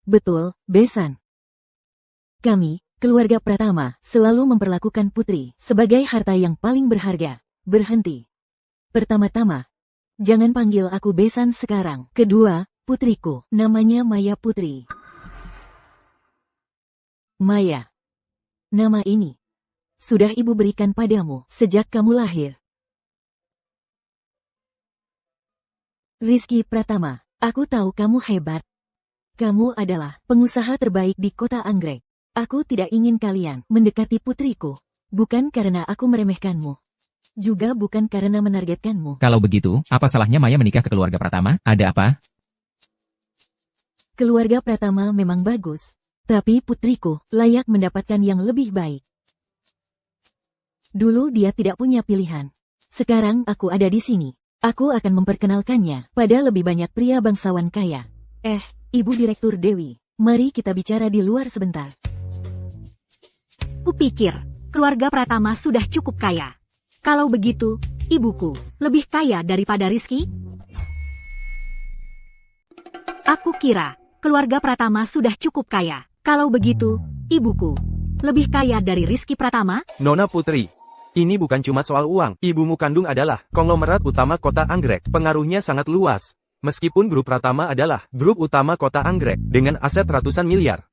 Betul, Besan. Kami, keluarga Pratama, selalu memperlakukan putri sebagai harta yang paling berharga. Berhenti. Pertama-tama, jangan panggil aku Besan sekarang. Kedua, putriku, namanya Maya Putri. Maya. Nama ini sudah ibu berikan padamu sejak kamu lahir. Rizky Pratama, aku tahu kamu hebat. Kamu adalah pengusaha terbaik di kota Anggrek. Aku tidak ingin kalian mendekati putriku. Bukan karena aku meremehkanmu. Juga bukan karena menargetkanmu. Kalau begitu, apa salahnya Maya menikah ke keluarga Pratama? Ada apa? Keluarga Pratama memang bagus. Tapi putriku layak mendapatkan yang lebih baik. Dulu dia tidak punya pilihan. Sekarang aku ada di sini. Aku akan memperkenalkannya pada lebih banyak pria bangsawan kaya. Ibu Direktur Dewi, mari kita bicara di luar sebentar. Kupikir, keluarga Pratama sudah cukup kaya. Kalau begitu, ibuku lebih kaya daripada Rizky? Aku kira, keluarga Pratama sudah cukup kaya. Kalau begitu, ibuku lebih kaya dari Rizky Pratama? Nona Putri, ini bukan cuma soal uang. Ibumu kandung adalah konglomerat utama kota Anggrek. Pengaruhnya sangat luas. Meskipun grup Pratama adalah grup utama kota Anggrek dengan aset ratusan miliar.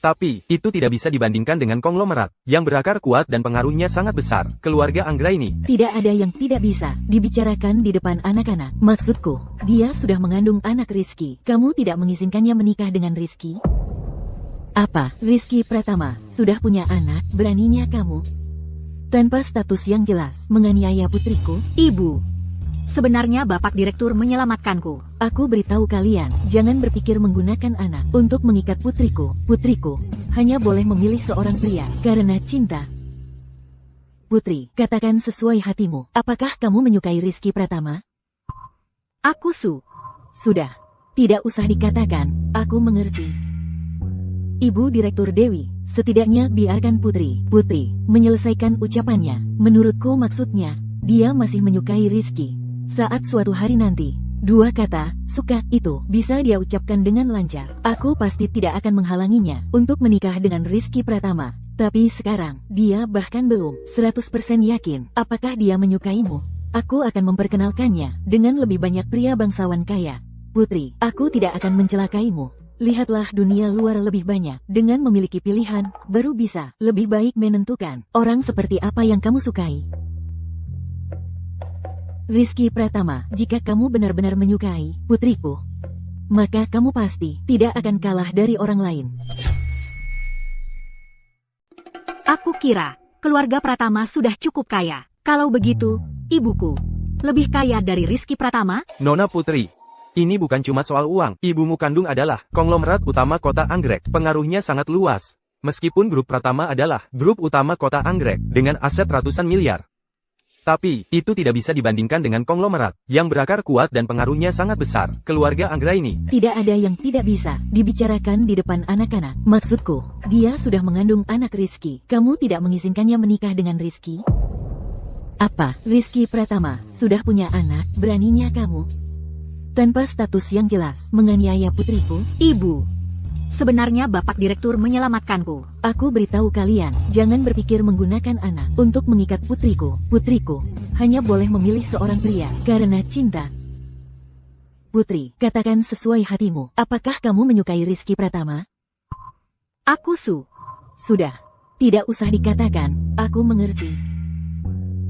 Tapi, itu tidak bisa dibandingkan dengan konglomerat yang berakar kuat dan pengaruhnya sangat besar. Keluarga Anggraini. Tidak ada yang tidak bisa dibicarakan di depan anak-anak. Maksudku, dia sudah mengandung anak Rizky. Kamu tidak mengizinkannya menikah dengan Rizky? Apa, Rizky Pratama sudah punya anak? Beraninya kamu tanpa status yang jelas menganiaya putriku? Ibu, sebenarnya Bapak Direktur menyelamatkanku. Aku beritahu kalian, jangan berpikir menggunakan anak untuk mengikat putriku. Putriku hanya boleh memilih seorang pria karena cinta. Putri, katakan sesuai hatimu. Apakah kamu menyukai Rizky Pratama? Aku Sudah, tidak usah dikatakan, aku mengerti. Ibu Direktur Dewi, setidaknya biarkan Putri menyelesaikan ucapannya. Menurutku maksudnya, dia masih menyukai Rizky. Saat suatu hari nanti, dua kata, suka, itu bisa dia ucapkan dengan lancar. Aku pasti tidak akan menghalanginya untuk menikah dengan Rizky Pratama. Tapi sekarang, dia bahkan belum 100% yakin apakah dia menyukaimu. Aku akan memperkenalkannya dengan lebih banyak pria bangsawan kaya. Putri, aku tidak akan mencelakaimu. Lihatlah dunia luar lebih banyak. Dengan memiliki pilihan, baru bisa lebih baik menentukan orang seperti apa yang kamu sukai. Rizky Pratama, jika kamu benar-benar menyukai putriku, maka kamu pasti tidak akan kalah dari orang lain. Aku kira keluarga Pratama sudah cukup kaya. Kalau begitu, ibuku lebih kaya dari Rizky Pratama? Nona Putri, ini bukan cuma soal uang. Ibumu kandung adalah konglomerat utama kota Anggrek. Pengaruhnya sangat luas. Meskipun grup Pratama adalah grup utama kota Anggrek dengan aset ratusan miliar. Tapi, itu tidak bisa dibandingkan dengan konglomerat yang berakar kuat dan pengaruhnya sangat besar. Keluarga Anggra ini Tidak ada yang tidak bisa dibicarakan di depan anak-anak. Maksudku, dia sudah mengandung anak Rizky. Kamu tidak mengizinkannya menikah dengan Rizky? Apa, Rizky Pratama sudah punya anak? Beraninya kamu tanpa status yang jelas menganiaya putriku? Ibu, sebenarnya Bapak Direktur menyelamatkanku. Aku beritahu kalian, jangan berpikir menggunakan anak untuk mengikat putriku. Putriku hanya boleh memilih seorang pria karena cinta. Putri, katakan sesuai hatimu. Apakah kamu menyukai Rizky Pratama? Aku Sudah, tidak usah dikatakan, aku mengerti.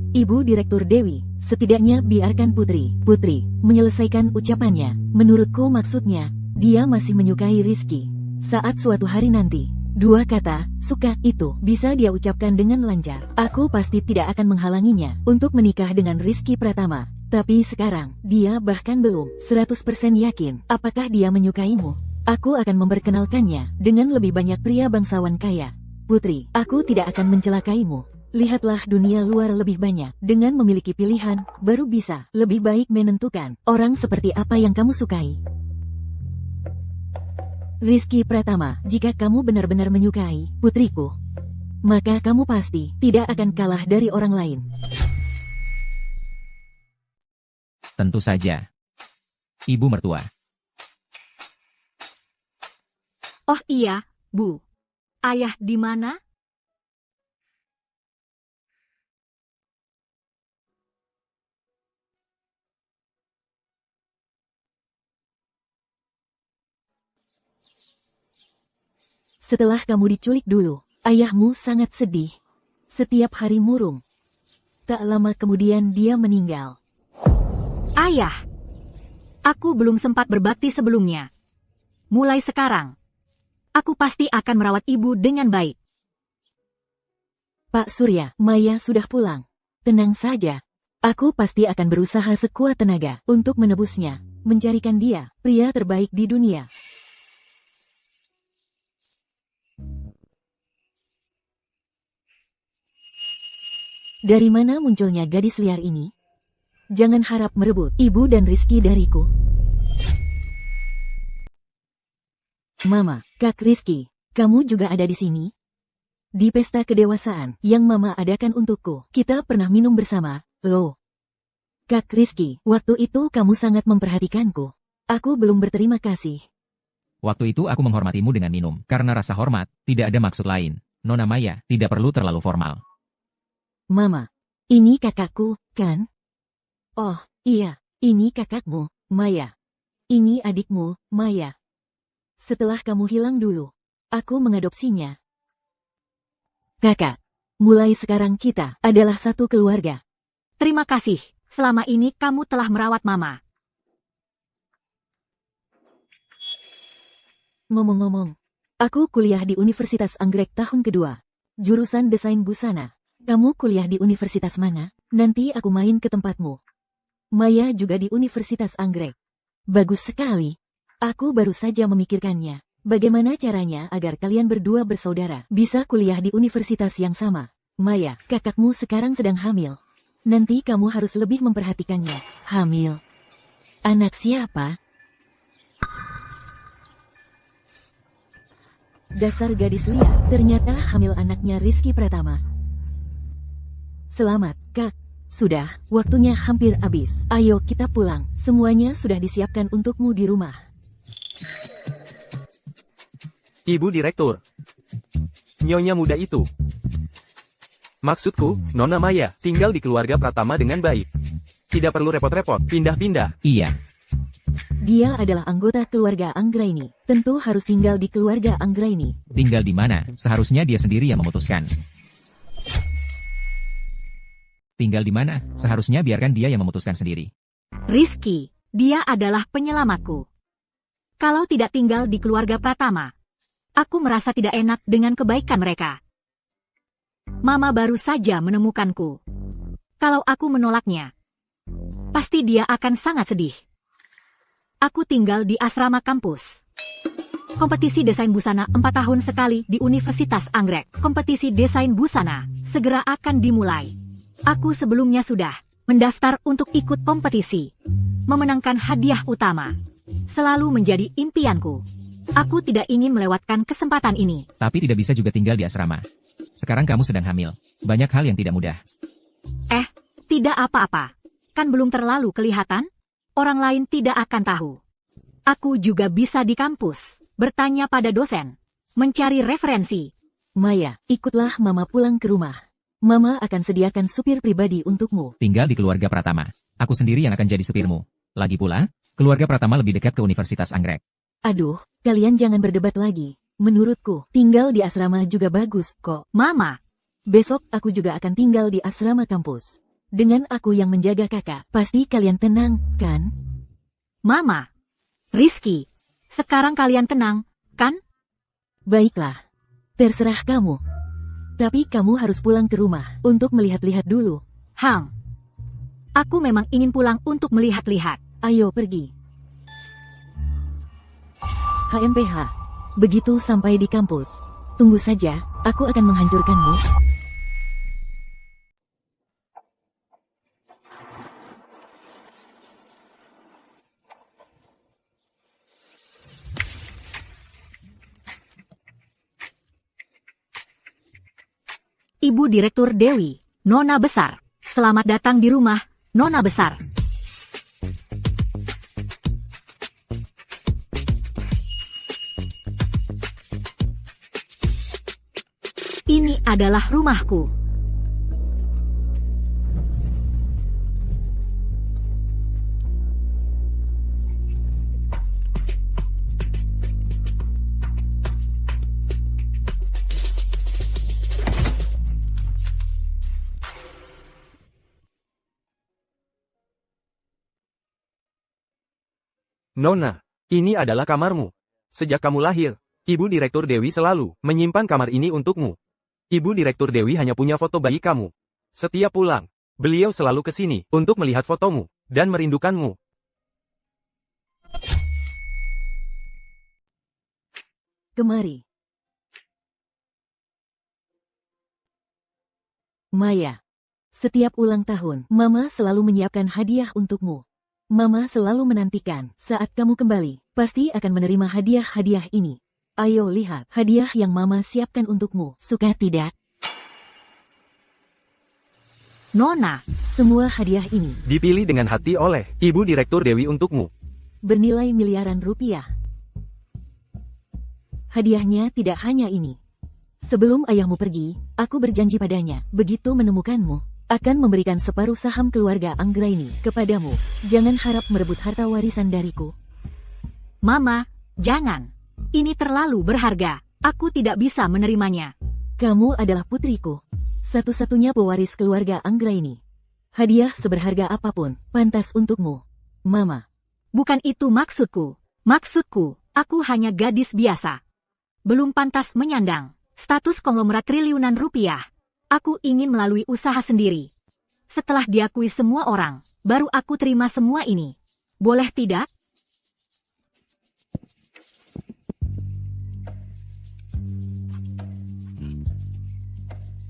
Ibu Direktur Dewi, setidaknya biarkan Putri menyelesaikan ucapannya. Menurutku maksudnya, dia masih menyukai Rizky. Saat suatu hari nanti, dua kata, suka, itu bisa dia ucapkan dengan lancar. Aku pasti tidak akan menghalanginya untuk menikah dengan Rizky Pratama. Tapi sekarang, dia bahkan belum 100% yakin apakah dia menyukaimu. Aku akan memperkenalkannya dengan lebih banyak pria bangsawan kaya. Putri, aku tidak akan mencelakaimu. Lihatlah dunia luar lebih banyak. Dengan memiliki pilihan, baru bisa lebih baik menentukan orang seperti apa yang kamu sukai. Rizky Pratama, jika kamu benar-benar menyukai putriku, maka kamu pasti tidak akan kalah dari orang lain. Tentu saja. Ibu mertua. Oh iya, Bu. Ayah di mana? Setelah kamu diculik dulu, ayahmu sangat sedih. Setiap hari murung. Tak lama kemudian dia meninggal. Ayah, aku belum sempat berbakti sebelumnya. Mulai sekarang, aku pasti akan merawat ibu dengan baik. Pak Surya, Maya sudah pulang. Tenang saja. Aku pasti akan berusaha sekuat tenaga untuk menebusnya, mencarikan dia, pria terbaik di dunia. Dari mana munculnya gadis liar ini? Jangan harap merebut ibu dan Rizky dariku. Mama, Kak Rizky, kamu juga ada di sini? Di pesta kedewasaan yang Mama adakan untukku, kita pernah minum bersama, loh. Kak Rizky, waktu itu kamu sangat memperhatikanku. Aku belum berterima kasih. Waktu itu aku menghormatimu dengan minum. Karena rasa hormat, tidak ada maksud lain. Nona Maya, tidak perlu terlalu formal. Mama, ini kakakku, kan? Oh, iya, ini kakakmu, Maya. Ini adikmu, Maya. Setelah kamu hilang dulu, aku mengadopsinya. Kakak, mulai sekarang kita adalah satu keluarga. Terima kasih, selama ini kamu telah merawat Mama. Ngomong-ngomong, aku kuliah di Universitas Anggrek tahun kedua, jurusan desain busana. Kamu kuliah di universitas mana? Nanti aku main ke tempatmu. Maya juga di Universitas Anggrek. Bagus sekali. Aku baru saja memikirkannya. Bagaimana caranya agar kalian berdua bersaudara bisa kuliah di universitas yang sama? Maya, kakakmu sekarang sedang hamil. Nanti kamu harus lebih memperhatikannya. Hamil? Anak siapa? Dasar gadis liar, ternyata hamil anaknya Rizky Pratama. Selamat, Kak. Sudah, waktunya hampir habis. Ayo kita pulang. Semuanya sudah disiapkan untukmu di rumah. Ibu Direktur. Nyonya muda itu. Maksudku, Nona Maya, tinggal di keluarga Pratama dengan baik. Tidak perlu repot-repot, pindah-pindah. Iya. Dia adalah anggota keluarga Anggraini. Tentu harus tinggal di keluarga Anggraini. Tinggal di mana? Seharusnya dia sendiri yang memutuskan. Tinggal di mana? Seharusnya biarkan dia yang memutuskan sendiri. Rizky, dia adalah penyelamatku. Kalau tidak tinggal di keluarga Pratama, aku merasa tidak enak dengan kebaikan mereka. Mama baru saja menemukanku. Kalau aku menolaknya, pasti dia akan sangat sedih. Aku tinggal di asrama kampus. Kompetisi desain busana 4 tahun sekali di Universitas Anggrek. Kompetisi desain busana segera akan dimulai. Aku sebelumnya sudah mendaftar untuk ikut kompetisi. Memenangkan hadiah utama selalu menjadi impianku. Aku tidak ingin melewatkan kesempatan ini. Tapi tidak bisa juga tinggal di asrama. Sekarang kamu sedang hamil. Banyak hal yang tidak mudah. Tidak apa-apa. Kan belum terlalu kelihatan? Orang lain tidak akan tahu. Aku juga bisa di kampus, bertanya pada dosen, mencari referensi. Maya, ikutlah Mama pulang ke rumah. Mama akan sediakan supir pribadi untukmu. Tinggal di keluarga Pratama. Aku sendiri yang akan jadi supirmu. Lagi pula, keluarga Pratama lebih dekat ke Universitas Anggrek. Aduh, kalian jangan berdebat lagi. Menurutku, tinggal di asrama juga bagus kok. Mama, Besok aku juga akan tinggal di asrama kampus. Dengan aku yang menjaga kakak, pasti kalian tenang, kan? Mama, Rizky, sekarang kalian tenang, kan? Baiklah, terserah kamu. Tapi kamu harus pulang ke rumah untuk melihat-lihat dulu. Hang, aku memang ingin pulang untuk melihat-lihat. Ayo pergi. HMPH, begitu sampai di kampus. Tunggu saja, aku akan menghancurkanmu. Ibu Direktur Dewi, Nona Besar. Selamat datang di rumah, Nona Besar. Ini adalah rumahku. Nona, ini adalah kamarmu. Sejak kamu lahir, Ibu Direktur Dewi selalu menyimpan kamar ini untukmu. Ibu Direktur Dewi hanya punya foto bayi kamu. Setiap pulang, beliau selalu ke sini untuk melihat fotomu dan merindukanmu. Kemari. Maya, setiap ulang tahun, Mama selalu menyiapkan hadiah untukmu. Mama selalu menantikan saat kamu kembali, pasti akan menerima hadiah-hadiah ini. Ayo lihat hadiah yang Mama siapkan untukmu. Suka tidak? Nona, Semua hadiah ini Dipilih dengan hati oleh Ibu Direktur Dewi untukmu. bernilai miliaran rupiah. Hadiahnya tidak hanya ini. Sebelum ayahmu pergi, aku berjanji padanya, begitu menemukanmu, akan memberikan separuh saham keluarga Anggraini kepadamu. Jangan harap merebut harta warisan dariku. Mama, jangan. Ini terlalu berharga. Aku tidak bisa menerimanya. Kamu adalah putriku, satu-satunya pewaris keluarga Anggraini. Hadiah seberharga apapun, pantas untukmu, Mama. Bukan itu maksudku. Maksudku, aku hanya gadis biasa. Belum pantas menyandang status konglomerat triliunan rupiah. Aku ingin melalui usaha sendiri. Setelah diakui semua orang, baru aku terima semua ini. Boleh tidak?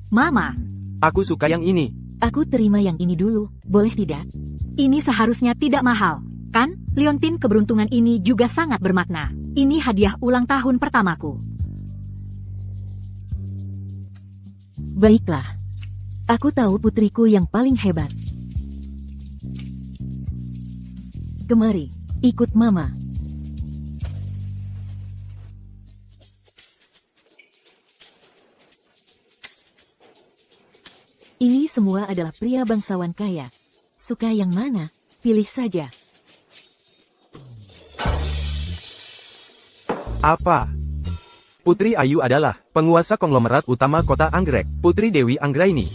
Mama, Aku suka yang ini. Aku terima yang ini dulu, boleh tidak? ini seharusnya tidak mahal, kan? Liontin keberuntungan ini juga sangat bermakna. Ini hadiah ulang tahun pertamaku. Baiklah. Aku tahu putriku yang paling hebat. Kemari, ikut Mama. Ini semua adalah pria bangsawan kaya. Suka yang mana? Pilih saja. Apa? Putri Ayu adalah penguasa konglomerat utama kota Anggrek, Putri Dewi Anggraini.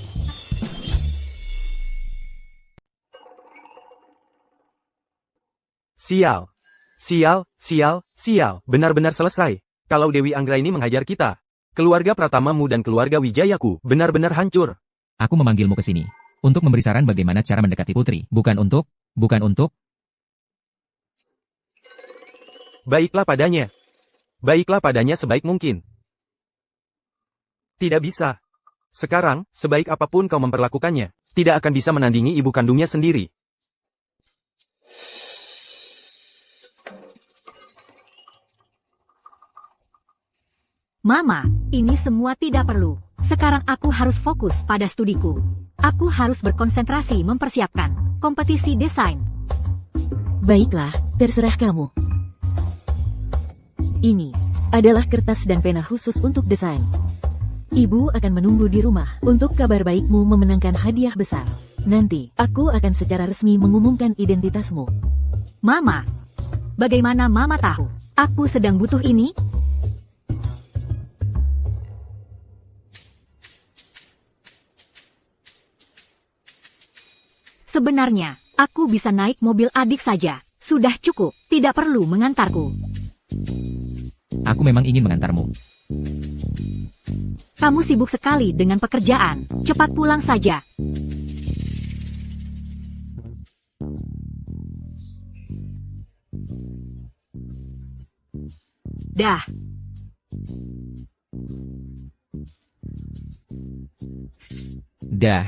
Sial. Sial, sial, sial. Benar-benar selesai. Kalau Dewi Anggraini menghajar kita, keluarga Pratamamu dan keluarga Wijayaku benar-benar hancur. Aku memanggilmu ke sini untuk memberi saran bagaimana cara mendekati putri, bukan untuk. Baiklah padanya. Baiklah padanya sebaik mungkin. Tidak bisa. Sekarang, sebaik apapun kau memperlakukannya, tidak akan bisa menandingi ibu kandungnya sendiri. Mama, ini semua tidak perlu. Sekarang aku harus fokus pada studiku. Aku harus berkonsentrasi mempersiapkan kompetisi desain. Baiklah, terserah kamu. Ini adalah kertas dan pena khusus untuk desain. Ibu akan menunggu di rumah untuk kabar baikmu memenangkan hadiah besar. Nanti, aku akan secara resmi mengumumkan identitasmu. Mama, bagaimana Mama tahu aku sedang butuh ini? Sebenarnya, aku bisa naik mobil adik saja. Sudah cukup, tidak perlu mengantarku. Aku memang ingin mengantarmu. Kamu sibuk sekali dengan pekerjaan. Cepat pulang saja. Dah. Dah.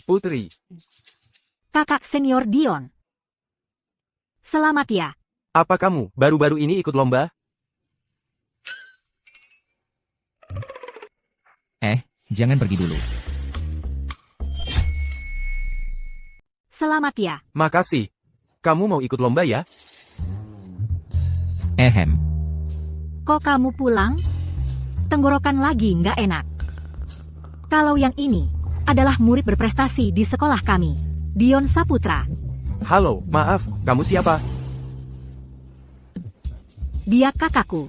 Putri, Kakak senior Dion. Selamat ya. apa kamu baru-baru ini ikut lomba? Jangan pergi dulu. Selamat ya. Makasih. Kamu mau ikut lomba ya? Kok kamu pulang? Tenggorokan lagi nggak enak. Kalau yang ini adalah murid berprestasi di sekolah kami, Dion Saputra. Halo, maaf, kamu siapa? Dia kakakku.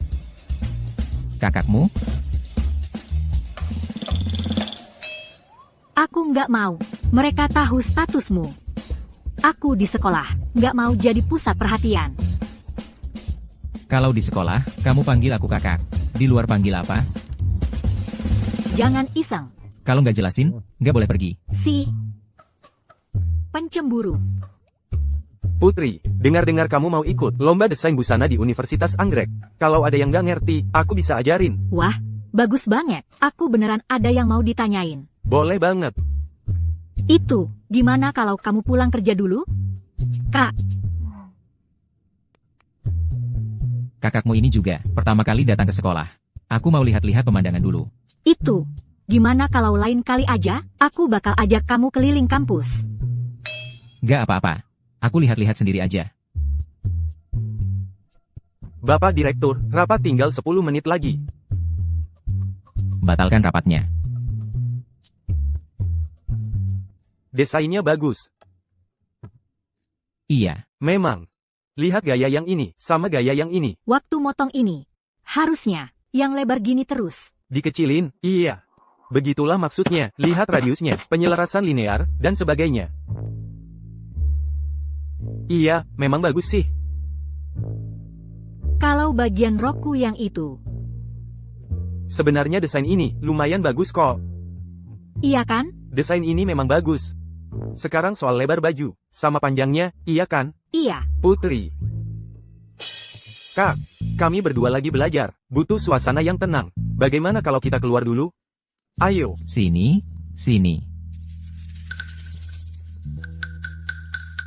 Kakakmu? Aku nggak mau. Mereka tahu statusmu. Aku di sekolah, nggak mau jadi pusat perhatian. Kalau di sekolah, kamu panggil aku kakak. Di luar panggil apa? Jangan iseng. Kalau nggak jelasin, nggak boleh pergi. Si pencemburu. Putri, dengar-dengar kamu mau ikut lomba desain busana di Universitas Anggrek. Kalau ada yang nggak ngerti, aku bisa ajarin. Wah, bagus banget. Aku beneran ada yang mau ditanyain. Boleh banget. Itu, gimana kalau kamu pulang kerja dulu? Kak, Kakakmu ini juga, pertama kali datang ke sekolah. Aku mau lihat-lihat pemandangan dulu. itu. Gimana kalau lain kali aja, aku bakal ajak kamu keliling kampus. Nggak apa-apa. Aku lihat-lihat sendiri aja. Bapak Direktur, rapat tinggal 10 menit lagi. Batalkan rapatnya. Desainnya bagus. Iya. Memang. Lihat gaya yang ini, sama gaya yang ini. Waktu motong ini, harusnya, yang lebar gini terus. Dikecilin, iya. Begitulah maksudnya, lihat radiusnya, penyelarasan linear, dan sebagainya. Iya, memang bagus sih. Kalau bagian rokku yang itu, Sebenarnya desain ini, lumayan bagus kok. iya kan? Desain ini memang bagus. Sekarang soal lebar baju, sama panjangnya, iya kan? Iya. Putri. Kak, kami berdua lagi belajar, butuh suasana yang tenang. Bagaimana kalau kita keluar dulu? Ayo. Sini, sini.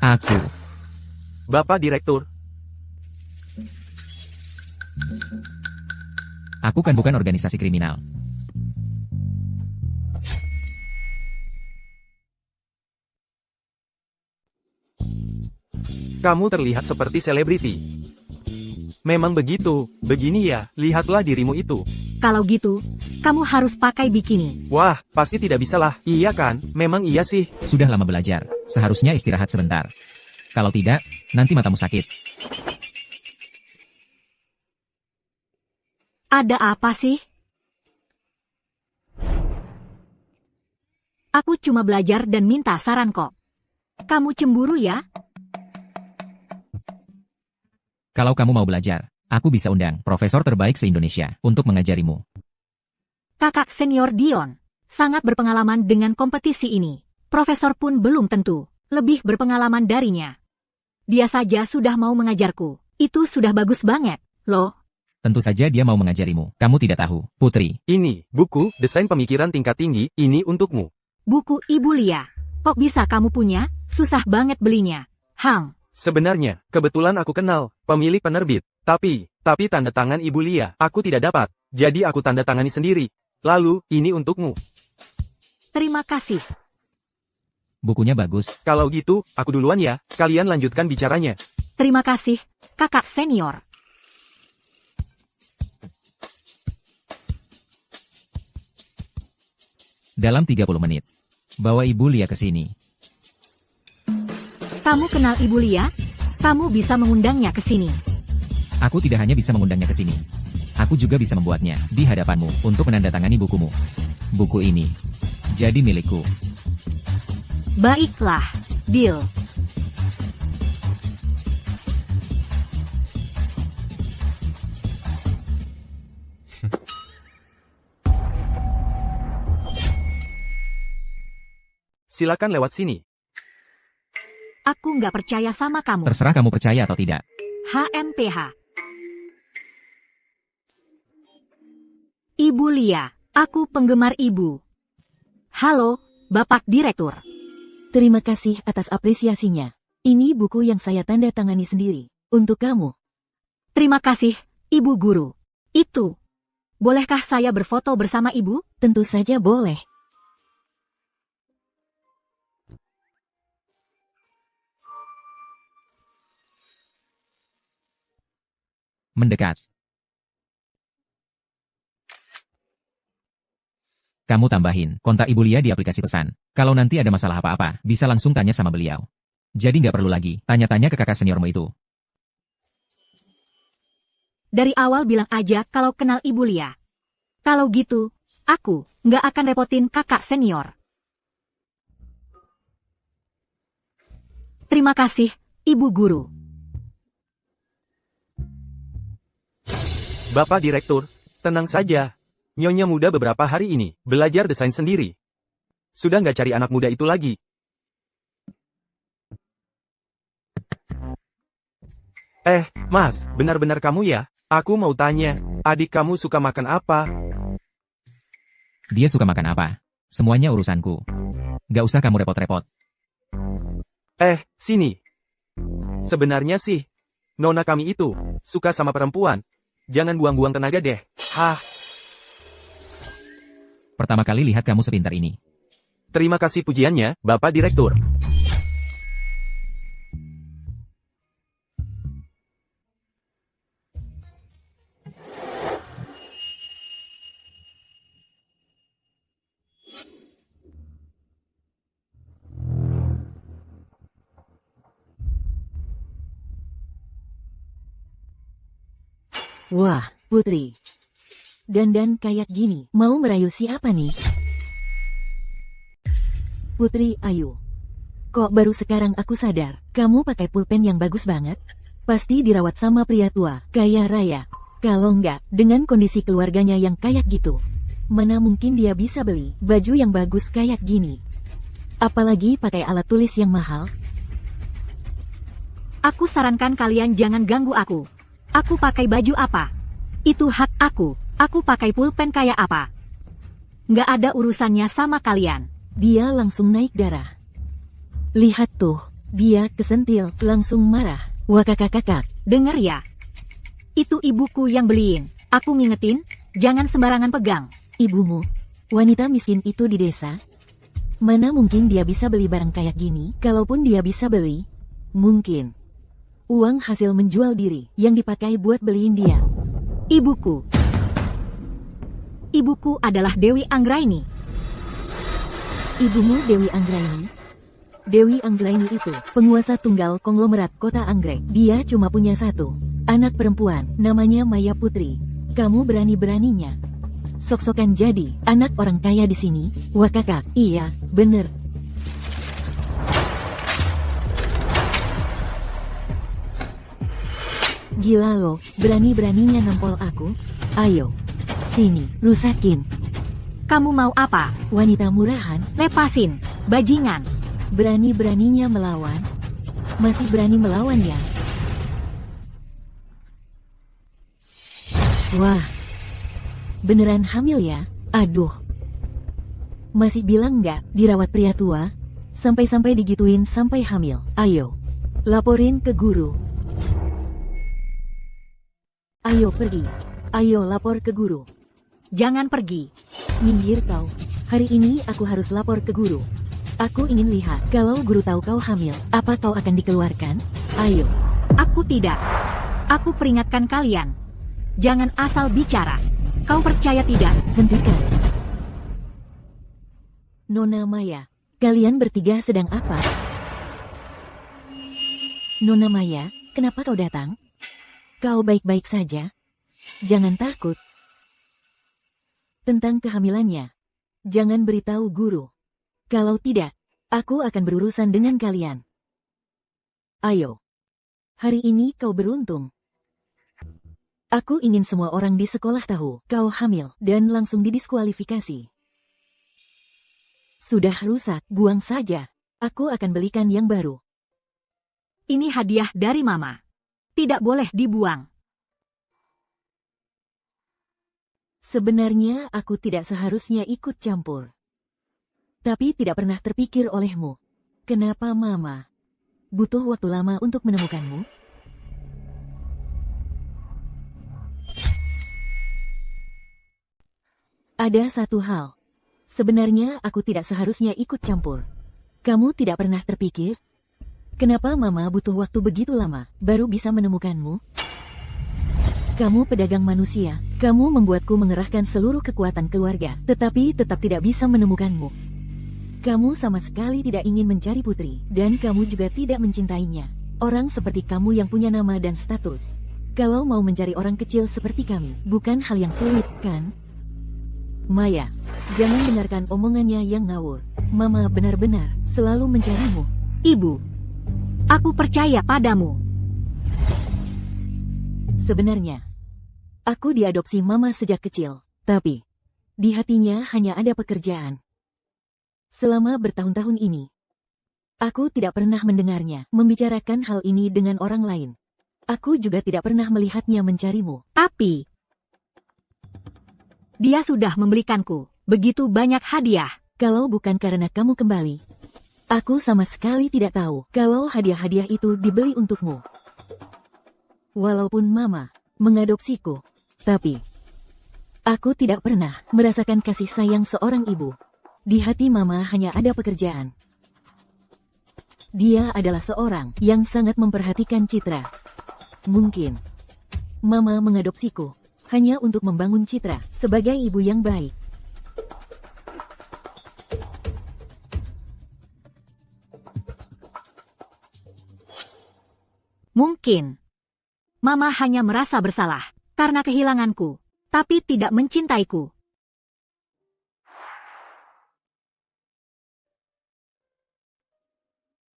Aku. Bapak Direktur. Aku kan bukan organisasi kriminal. Kamu terlihat seperti selebriti. Memang begitu, begini ya, lihatlah dirimu itu. Kalau gitu, kamu harus pakai bikini. Wah, pasti tidak bisa lah. Iya kan? Memang iya sih. Sudah lama belajar, seharusnya istirahat sebentar. Kalau tidak, nanti matamu sakit. Ada apa sih? Aku cuma belajar dan minta saran kok. Kamu cemburu ya? Kalau kamu mau belajar, aku bisa undang profesor terbaik se-Indonesia untuk mengajarimu. Kakak senior Dion, sangat berpengalaman dengan kompetisi ini. Profesor pun belum tentu lebih berpengalaman darinya. Dia saja sudah mau mengajarku. Itu sudah bagus banget, loh. Tentu saja dia mau mengajarimu. Kamu tidak tahu, Putri. Ini, buku, desain pemikiran tingkat tinggi, ini untukmu. Buku Ibu Lia. Kok bisa kamu punya? Susah banget belinya. Hang. Sebenarnya, kebetulan aku kenal pemilik penerbit. Tapi tanda tangan Ibu Lia, aku tidak dapat. Jadi aku tanda tangani sendiri. Lalu, ini untukmu. Terima kasih. Bukunya bagus. Kalau gitu, aku duluan ya. Kalian lanjutkan bicaranya. Terima kasih, kakak senior. Dalam 30 menit. Bawa Ibu Lia ke sini. Kamu kenal Ibu Lia? Kamu bisa mengundangnya ke sini. Aku tidak hanya bisa mengundangnya ke sini. Aku juga bisa membuatnya di hadapanmu untuk menandatangani bukumu. Buku ini jadi milikku. Baiklah, deal. Silakan lewat sini. Aku nggak percaya sama kamu. Terserah kamu percaya atau tidak. HMPH. Ibu Lia, aku penggemar ibu. Halo, Bapak Direktur. Terima kasih atas apresiasinya. Ini buku yang saya tanda tangani sendiri. Untuk kamu. Terima kasih, Ibu Guru. Itu. Bolehkah saya berfoto bersama Ibu? Tentu saja boleh. Mendekat. Kamu tambahin kontak Ibu Lia di aplikasi pesan. Kalau nanti ada masalah apa-apa, bisa langsung tanya sama beliau. Jadi nggak perlu lagi tanya-tanya ke kakak seniormu itu. Dari awal bilang aja kalau kenal Ibu Lia. Kalau gitu, aku nggak akan repotin kakak senior. Terima kasih, Ibu Guru. Bapak Direktur, tenang saja. Nyonya muda beberapa hari ini, belajar desain sendiri. Sudah nggak cari anak muda itu lagi. Mas, benar-benar kamu ya? Aku mau tanya, adik kamu suka makan apa? Dia suka makan apa? Semuanya urusanku. Nggak usah kamu repot-repot. Sini. Sebenarnya sih, nona kami itu, suka sama perempuan. Jangan buang-buang tenaga deh. Hah. Pertama kali lihat kamu sepintar ini. Terima kasih pujiannya, Bapak Direktur. Wah, Putri. Dandan kayak gini, mau merayu siapa nih? Putri Ayu. Kok baru sekarang aku sadar, kamu pakai pulpen yang bagus banget? Pasti dirawat sama pria tua, kaya raya. Kalau enggak, dengan kondisi keluarganya yang kayak gitu, mana mungkin dia bisa beli baju yang bagus kayak gini? Apalagi pakai alat tulis yang mahal. Aku sarankan kalian jangan ganggu aku. Aku pakai baju apa? Itu hak aku. Aku pakai pulpen kayak apa? Nggak ada urusannya sama kalian. Dia langsung naik darah. Lihat tuh, dia kesentil, langsung marah. Wah kakak-kakak. Dengar ya. Itu ibuku yang beliin. Aku ngingetin, jangan sembarangan pegang. Ibumu, wanita miskin itu di desa? Mana mungkin dia bisa beli barang kayak gini? Kalaupun dia bisa beli, mungkin uang hasil menjual diri yang dipakai buat beliin dia. Ibuku. Ibuku adalah Dewi Anggraini. Ibumu Dewi Anggraini? Dewi Anggraini itu penguasa tunggal konglomerat kota Anggrek. Dia cuma punya satu anak perempuan, namanya Maya Putri. Kamu berani-beraninya sok-sokan jadi anak orang kaya di sini? Wah kakak, iya, bener. Gila lo, berani-beraninya nampol aku? Ayo, sini, rusakin. Kamu mau apa? Wanita murahan, Lepasin, bajingan. berani-beraninya melawan? Masih berani melawan ya? Wah, beneran hamil ya? Aduh. Masih bilang nggak dirawat pria tua? Sampai-sampai digituin sampai hamil. Ayo, laporin ke guru. Ayo pergi. Ayo lapor ke guru. Jangan pergi. Minggir kau. Hari ini aku harus lapor ke guru. Aku ingin lihat kalau guru tahu kau hamil, apa kau akan dikeluarkan? Ayo. Aku tidak. Aku peringatkan kalian. Jangan asal bicara. Kau percaya tidak? Hentikan. Nona Maya, kalian bertiga sedang apa? Nona Maya, kenapa kau datang? Kau baik-baik saja? Jangan takut. Tentang kehamilannya, jangan beritahu guru. Kalau tidak, aku akan berurusan dengan kalian. Ayo. Hari ini kau beruntung. Aku ingin semua orang di sekolah tahu kau hamil dan langsung didiskualifikasi. Sudah rusak, buang saja. Aku akan belikan yang baru. Ini hadiah dari Mama. Tidak boleh dibuang. Sebenarnya aku tidak seharusnya ikut campur. Tapi tidak pernah terpikir olehmu. Kenapa Mama butuh waktu lama untuk menemukanmu? Ada satu hal. Sebenarnya aku tidak seharusnya ikut campur. Kamu tidak pernah terpikir? Kenapa Mama butuh waktu begitu lama baru bisa menemukanmu? Kamu pedagang manusia. Kamu membuatku mengerahkan seluruh kekuatan keluarga, tetapi tetap tidak bisa menemukanmu. Kamu sama sekali tidak ingin mencari putri, dan kamu juga tidak mencintainya. Orang seperti kamu yang punya nama dan status. Kalau mau mencari orang kecil seperti kami, bukan hal yang sulit, kan? Maya, jangan dengarkan omongannya yang ngawur. Mama benar-benar selalu mencarimu. Ibu, aku percaya padamu. Sebenarnya, aku diadopsi Mama sejak kecil, tapi di hatinya hanya ada pekerjaan. Selama bertahun-tahun ini, aku tidak pernah mendengarnya membicarakan hal ini dengan orang lain. Aku juga tidak pernah melihatnya mencarimu. Tapi, dia sudah membelikanku begitu banyak hadiah. Kalau bukan karena kamu kembali, aku sama sekali tidak tahu kalau hadiah-hadiah itu dibeli untukmu. Walaupun Mama mengadopsiku, tapi aku tidak pernah merasakan kasih sayang seorang ibu. Di hati Mama hanya ada pekerjaan. Dia adalah seorang yang sangat memperhatikan Citra. Mungkin Mama mengadopsiku hanya untuk membangun Citra sebagai ibu yang baik. Mungkin Mama hanya merasa bersalah karena kehilanganku, tapi tidak mencintaiku.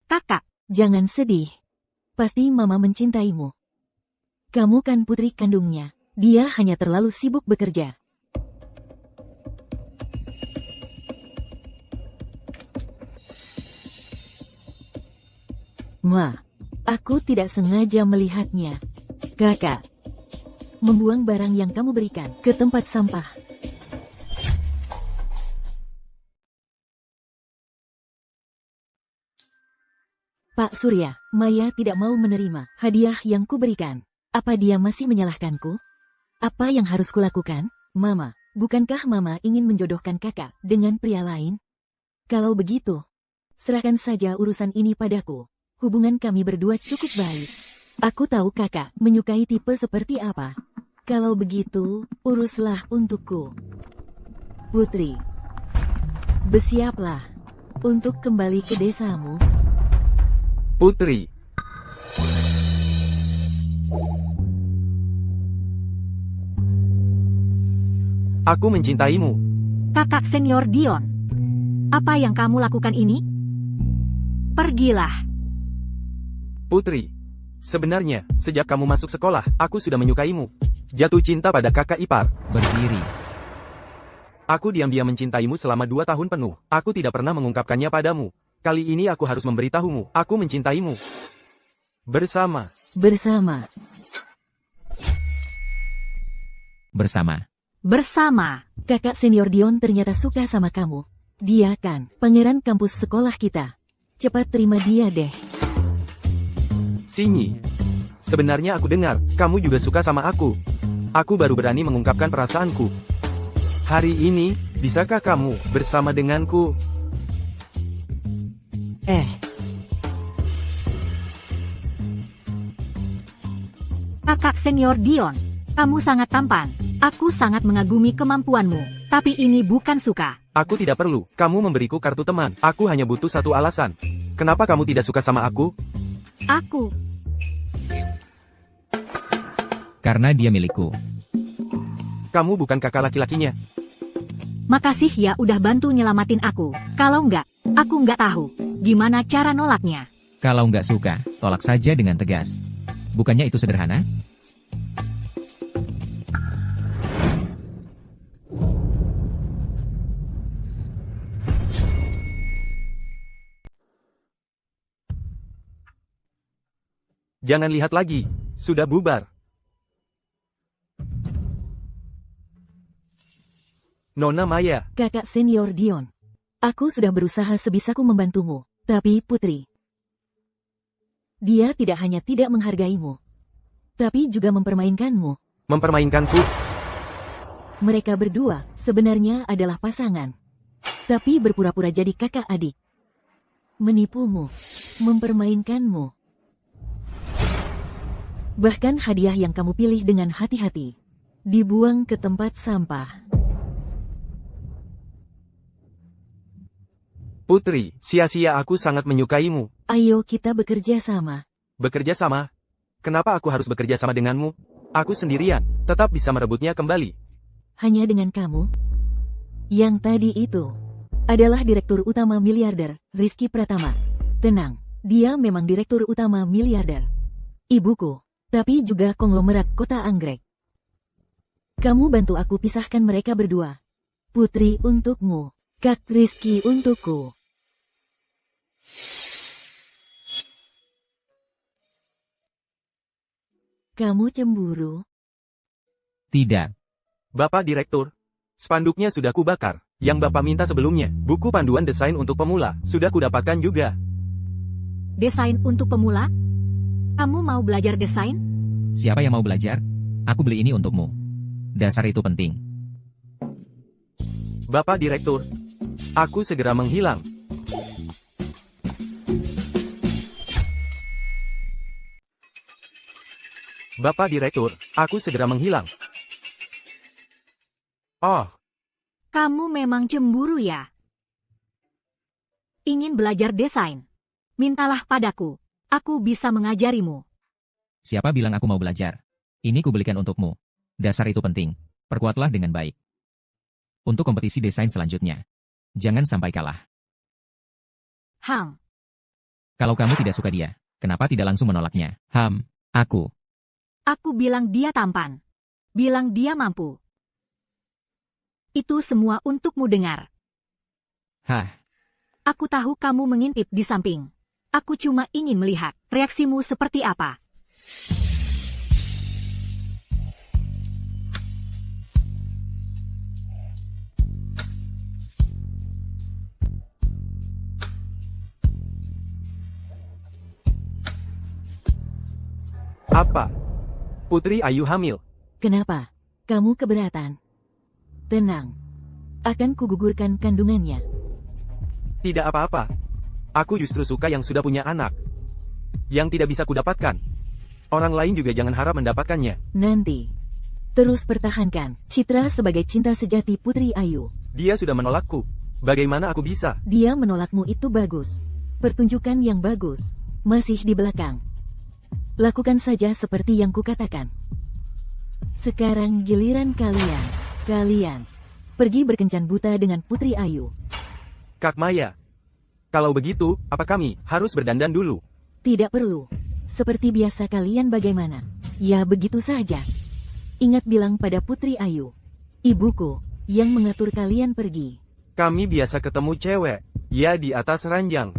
Kakak, Jangan sedih. Pasti Mama mencintaimu. Kamu kan putri kandungnya. Dia hanya terlalu sibuk bekerja. Ma, aku tidak sengaja melihatnya. Kakak, membuang barang yang kamu berikan ke tempat sampah. Pak Surya, Maya tidak mau menerima hadiah yang kuberikan. Apa dia masih menyalahkanku? Apa yang harus kulakukan? Mama, bukankah Mama ingin menjodohkan kakak dengan pria lain? Kalau begitu, serahkan saja urusan ini padaku. Hubungan kami berdua cukup baik. Aku tahu kakak menyukai tipe seperti apa. Kalau begitu, uruslah untukku. Putri, bersiaplah untuk kembali ke desamu. Putri. Aku mencintaimu. Kakak senior Dion. Apa yang kamu lakukan ini? Pergilah. Putri. Sebenarnya, sejak kamu masuk sekolah, aku sudah menyukaimu. Jatuh cinta pada kakak ipar. Berdiri. Aku diam-diam mencintaimu selama 2 tahun penuh. Aku tidak pernah mengungkapkannya padamu. Kali ini aku harus memberitahumu. Aku mencintaimu. Bersama. Bersama. Bersama. Kakak senior Dion ternyata suka sama kamu. Dia kan pangeran kampus sekolah kita. Cepat terima dia deh. Sinyi. Sebenarnya aku dengar, kamu juga suka sama aku. Aku baru berani mengungkapkan perasaanku. Hari ini, bisakah kamu bersama denganku? Kakak senior Dion. Kamu sangat tampan. Aku sangat mengagumi kemampuanmu. Tapi ini bukan suka. Aku tidak perlu, kamu memberiku kartu teman. Aku hanya butuh satu alasan. Kenapa kamu tidak suka sama aku? Aku. Karena dia milikku. Kamu bukan kakak laki-lakinya. Makasih ya udah bantu nyelamatin aku. Kalau enggak, aku enggak tahu gimana cara nolaknya. Kalau nggak suka, tolak saja dengan tegas. Bukannya itu sederhana? Jangan lihat lagi, sudah bubar. Nona Maya. Kakak senior Dion. Aku sudah berusaha sebisaku membantumu. Tapi Putri, dia tidak hanya tidak menghargaimu, tapi juga mempermainkanmu. Mempermainkanku? Mereka berdua sebenarnya adalah pasangan. Tapi berpura-pura jadi kakak adik. Menipumu, mempermainkanmu. Bahkan hadiah yang kamu pilih dengan hati-hati dibuang ke tempat sampah. Putri, sia-sia aku sangat menyukaimu. Ayo kita bekerja sama. Bekerja sama? Kenapa aku harus bekerja sama denganmu? Aku sendirian, tetap bisa merebutnya kembali. Hanya dengan kamu? Yang tadi itu adalah Direktur Utama Miliarder, Rizky Pratama. Tenang, dia memang Direktur Utama Miliarder. Ibuku, tapi juga konglomerat Kota Anggrek. Kamu bantu aku pisahkan mereka berdua. Putri untukmu, Kak Rizky untukku. Kamu cemburu? Tidak. Bapak Direktur, spanduknya sudah kubakar. Yang Bapak minta sebelumnya, buku panduan desain untuk pemula, sudah kudapatkan juga. Desain untuk pemula? Kamu mau belajar desain? Siapa yang mau belajar? Aku beli ini untukmu. Dasar itu penting. Bapak Direktur, aku segera menghilang. Bapak Direktur, aku segera menghilang. Oh, Kamu memang cemburu ya? Ingin belajar desain? Mintalah padaku. Aku bisa mengajarimu. Siapa bilang aku mau belajar? Ini kubelikan untukmu. Dasar itu penting. Perkuatlah dengan baik. Untuk kompetisi desain selanjutnya. Jangan sampai kalah. Kalau kamu tidak suka dia, kenapa tidak langsung menolaknya? Aku bilang dia tampan. Bilang dia mampu. Itu semua untukmu dengar. Aku tahu kamu mengintip di samping. Aku cuma ingin melihat reaksimu seperti apa. apa? Putri Ayu hamil. Kenapa? Kamu keberatan? Tenang. Akan kugugurkan kandungannya. Tidak apa-apa. Aku justru suka yang sudah punya anak. Yang tidak bisa kudapatkan. Orang lain juga jangan harap mendapatkannya. Nanti. Terus pertahankan citra sebagai cinta sejati Putri Ayu. Dia sudah menolakku. Bagaimana aku bisa? Dia menolakmu itu bagus. Pertunjukan yang bagus. Masih di belakang. Lakukan saja seperti yang kukatakan. Sekarang giliran kalian. Kalian. Pergi berkencan buta dengan Putri Ayu. Kak Maya. Kalau begitu, apa kami harus berdandan dulu? Tidak perlu. Seperti biasa kalian bagaimana? Ya begitu saja. Ingat bilang pada Putri Ayu. Ibuku, yang mengatur kalian pergi. Kami biasa ketemu cewek. Ya di atas ranjang.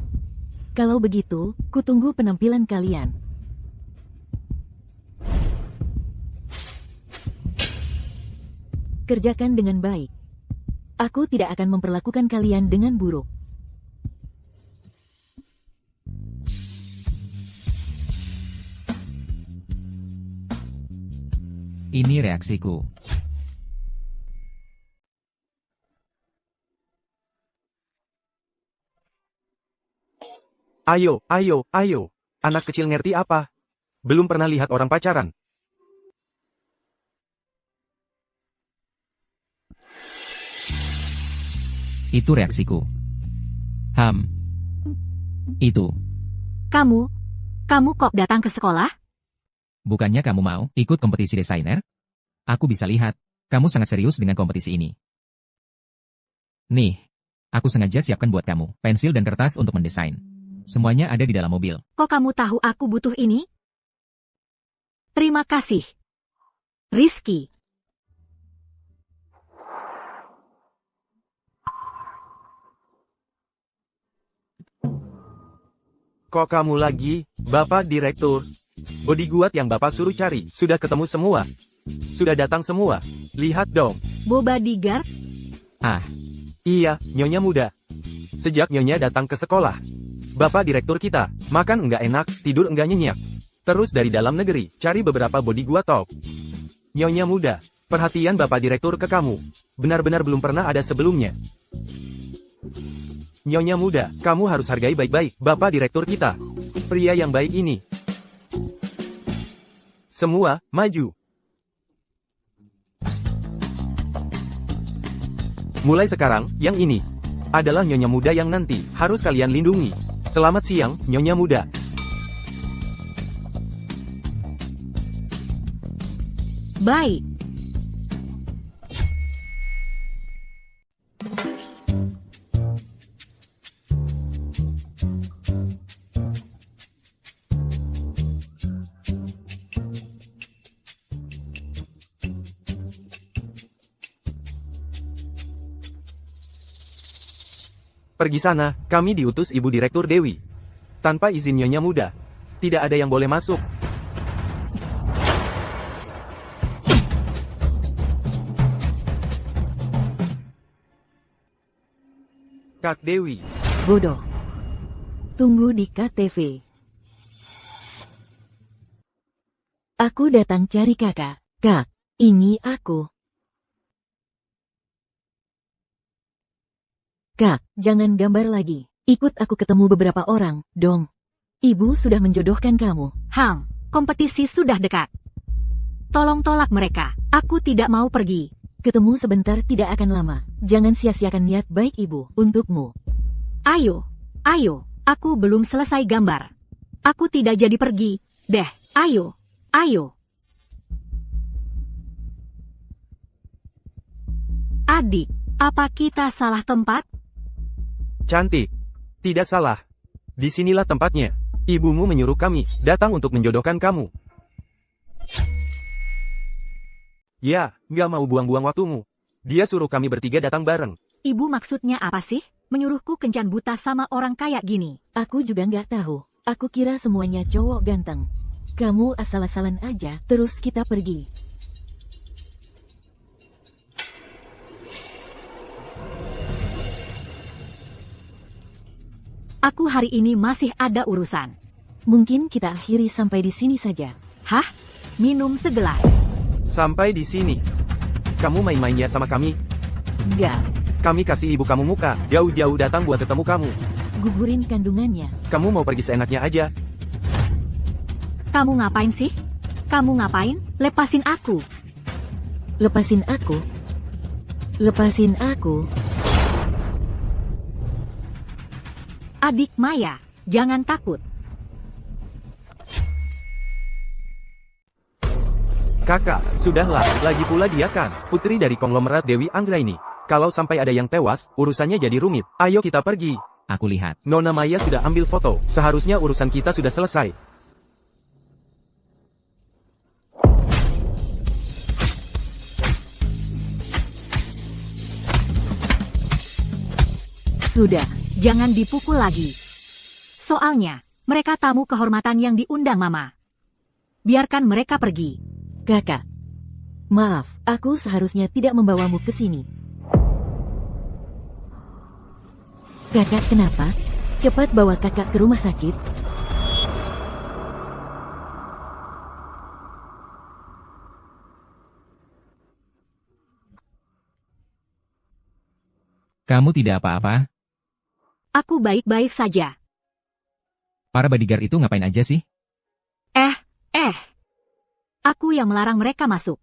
Kalau begitu, kutunggu penampilan kalian. Kerjakan dengan baik. Aku tidak akan memperlakukan kalian dengan buruk. Ini reaksiku. Ayo, ayo, ayo. Anak kecil ngerti apa? Belum pernah lihat orang pacaran. Itu reaksiku. Itu. Kamu kok datang ke sekolah? Bukannya kamu mau ikut kompetisi desainer? Aku bisa lihat, kamu sangat serius dengan kompetisi ini. Nih, aku sengaja siapkan buat kamu, pensil dan kertas untuk mendesain. Semuanya ada di dalam mobil. Kok kamu tahu aku butuh ini? Terima kasih. Rizky. Kok kamu lagi, Bapak Direktur? Bodyguard yang Bapak suruh cari, sudah ketemu semua. Sudah datang semua. Lihat dong. Bodyguard? Iya, Nyonya muda. Sejak Nyonya datang ke sekolah, Bapak Direktur kita, makan enggak enak, tidur enggak nyenyak. Terus dari dalam negeri, cari beberapa bodyguard top. Nyonya muda, perhatian Bapak Direktur ke kamu. Benar-benar belum pernah ada sebelumnya. Nyonya muda, kamu harus hargai baik-baik Bapak Direktur kita. Pria yang baik ini. Semua, maju. Mulai sekarang, yang ini adalah Nyonya muda yang nanti harus kalian lindungi. Selamat siang, Nyonya muda. Baik. Pergi sana, kami diutus Ibu Direktur Dewi. Tanpa izin Nyonya muda, tidak ada yang boleh masuk. Kak Dewi. Bodoh. Tunggu di KTV. Aku datang cari kakak. Kak, ini aku. Kak, jangan gambar lagi. Ikut aku ketemu beberapa orang, dong. Ibu sudah menjodohkan kamu. Kompetisi sudah dekat. Tolong tolak mereka. Aku tidak mau pergi. Ketemu sebentar tidak akan lama. Jangan sia-siakan niat baik ibu untukmu. Ayo. Aku belum selesai gambar. Aku tidak jadi pergi. Deh, ayo. Adik, apa kita salah tempat? Cantik. Tidak salah. Disinilah tempatnya. Ibumu menyuruh kami datang untuk menjodohkan kamu. Ya, nggak mau buang-buang waktumu. Dia suruh kami bertiga datang bareng. Ibu maksudnya apa sih? Menyuruhku kencan buta sama orang kayak gini. Aku juga nggak tahu. Aku kira semuanya cowok ganteng. Kamu asal-asalan aja, terus kita pergi. Aku hari ini masih ada urusan. Mungkin kita akhiri sampai di sini saja. Hah? Minum segelas. Sampai di sini. Kamu main-mainnya sama kami? Enggak. Kami kasih ibu kamu muka, jauh-jauh datang buat ketemu kamu. Gugurin kandungannya. Kamu mau pergi seenaknya aja. Kamu ngapain sih? Kamu ngapain? Lepasin aku. Lepasin aku. Lepasin aku. Adik Maya, jangan takut. Kakak, sudahlah, lagi pula dia kan putri dari konglomerat Dewi Anggraini. Kalau sampai ada yang tewas, urusannya jadi rumit. Ayo kita pergi. Aku lihat. Nona Maya sudah ambil foto. Seharusnya urusan kita sudah selesai. Sudah, jangan dipukul lagi. Soalnya, mereka tamu kehormatan yang diundang Mama. Biarkan mereka pergi. Kakak. Maaf, aku seharusnya tidak membawamu ke sini. Kakak kenapa? Cepat bawa kakak ke rumah sakit. Kamu tidak apa-apa? Aku baik-baik saja. Para bodyguard itu ngapain aja sih? Aku yang melarang mereka masuk.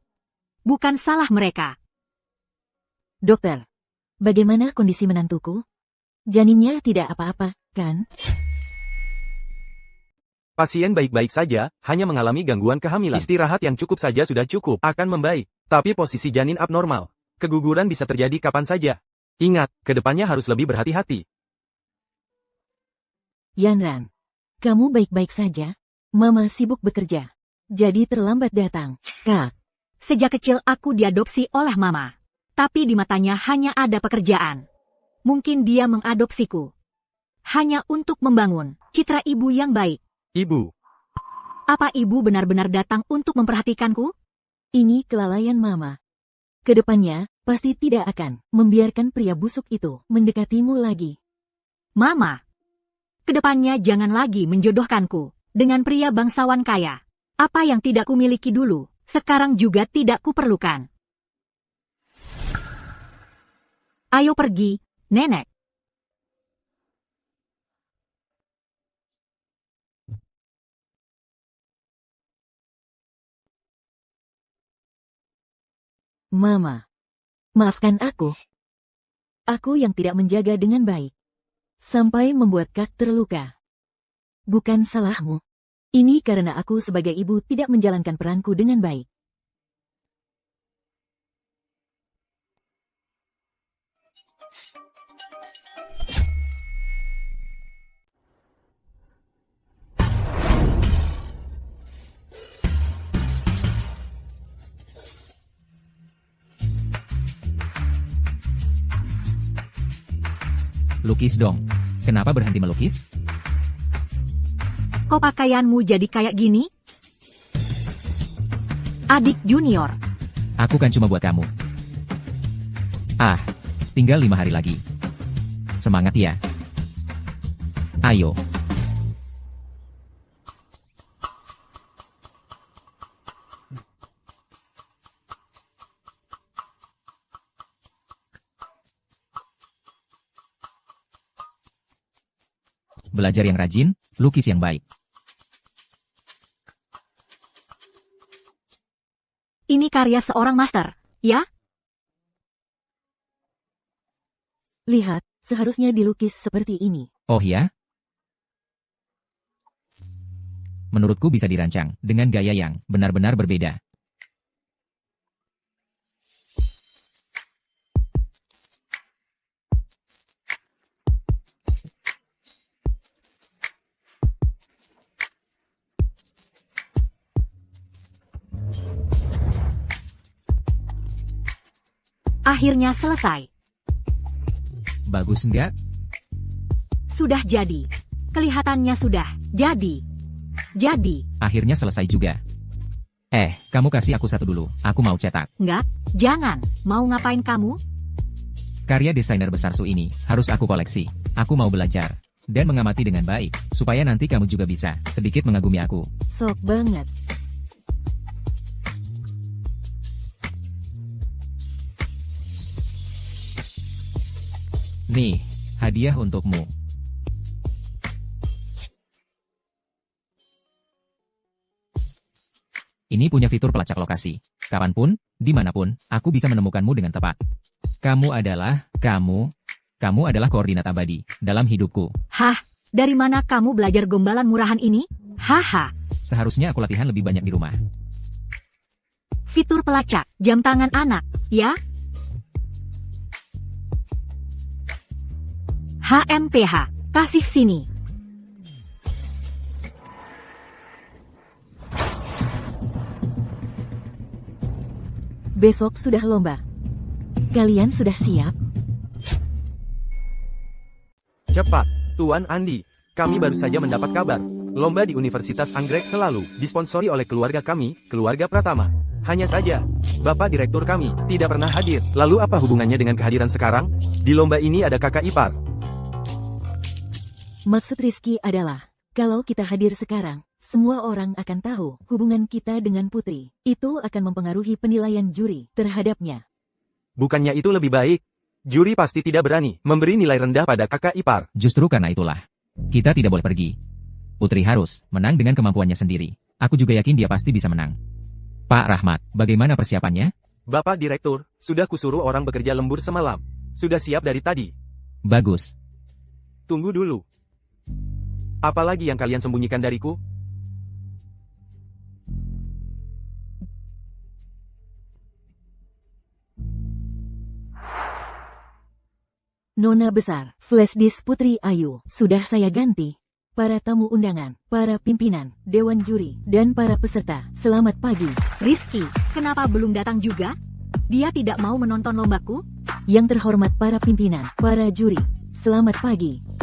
Bukan salah mereka. Dokter, bagaimana kondisi menantuku? Janinnya tidak apa-apa, kan? Pasien baik-baik saja, hanya mengalami gangguan kehamilan. Istirahat yang cukup saja sudah cukup, akan membaik. Tapi posisi janin abnormal. Keguguran bisa terjadi kapan saja. Ingat, kedepannya harus lebih berhati-hati. Yanran, kamu baik-baik saja? Mama sibuk bekerja. Jadi terlambat datang. Kak, Sejak kecil aku diadopsi oleh Mama. Tapi di matanya hanya ada pekerjaan. Mungkin dia mengadopsiku. Hanya untuk membangun citra ibu yang baik. Ibu, Apa ibu benar-benar datang untuk memperhatikanku? ini kelalaian Mama. Kedepannya, pasti tidak akan membiarkan pria busuk itu mendekatimu lagi. Mama, kedepannya jangan lagi menjodohkanku dengan pria bangsawan kaya. Apa yang tidak kumiliki dulu, sekarang juga tidak kuperlukan. Ayo pergi, Nenek. Mama, maafkan aku. Aku yang tidak menjaga dengan baik. Sampai membuat Kak terluka. Bukan salahmu. Ini karena aku sebagai ibu tidak menjalankan peranku dengan baik. Lukis dong. Kenapa berhenti melukis? Kok pakaianmu jadi kayak gini? Adik junior, Aku kan cuma buat kamu. Ah, tinggal 5 hari lagi. Semangat ya. Ayo. Belajar yang rajin, lukis yang baik. ini karya seorang master, ya? Lihat, seharusnya dilukis seperti ini. Oh ya? Menurutku bisa dirancang dengan gaya yang benar-benar berbeda. Akhirnya selesai. Bagus enggak? Sudah jadi. Kelihatannya sudah jadi. Akhirnya selesai juga. Kamu kasih aku satu dulu. Aku mau cetak. Enggak, jangan. Mau ngapain kamu? Karya desainer besar Su ini harus aku koleksi. Aku mau belajar dan mengamati dengan baik, supaya nanti kamu juga bisa sedikit mengagumi aku. Sok banget. Nih, hadiah untukmu. Ini punya fitur pelacak lokasi. Kapanpun, dimanapun, aku bisa menemukanmu dengan tepat. Kamu adalah koordinat abadi dalam hidupku. Hah, dari mana kamu belajar gombalan murahan ini? Haha. Seharusnya aku latihan lebih banyak di rumah. Fitur pelacak, jam tangan anak, ya? HMPH, kasih sini. Besok sudah lomba. Kalian sudah siap? Cepat, Tuan Andi. Kami baru saja mendapat kabar. Lomba di Universitas Anggrek selalu disponsori oleh keluarga kami, keluarga Pratama. Hanya saja, Bapak Direktur kami tidak pernah hadir. Lalu apa hubungannya dengan kehadiran sekarang? Di lomba ini ada kakak ipar. Maksud Rizky adalah, kalau kita hadir sekarang, semua orang akan tahu hubungan kita dengan Putri. Itu akan mempengaruhi penilaian juri terhadapnya. Bukannya itu lebih baik? Juri pasti tidak berani memberi nilai rendah pada kakak ipar. Justru karena itulah, kita tidak boleh pergi. Putri harus menang dengan kemampuannya sendiri. Aku juga yakin dia pasti bisa menang. Pak Rahmat, bagaimana persiapannya? Bapak Direktur, sudah kusuruh orang bekerja lembur semalam. Sudah siap dari tadi. Bagus. Tunggu dulu. Apalagi yang kalian sembunyikan dariku? Nona besar, flash disk Putri Ayu, sudah saya ganti. Para tamu undangan, para pimpinan, dewan juri, dan para peserta, selamat pagi. Rizky, kenapa belum datang juga? Dia tidak mau menonton lombaku? Yang terhormat para pimpinan, para juri, selamat pagi.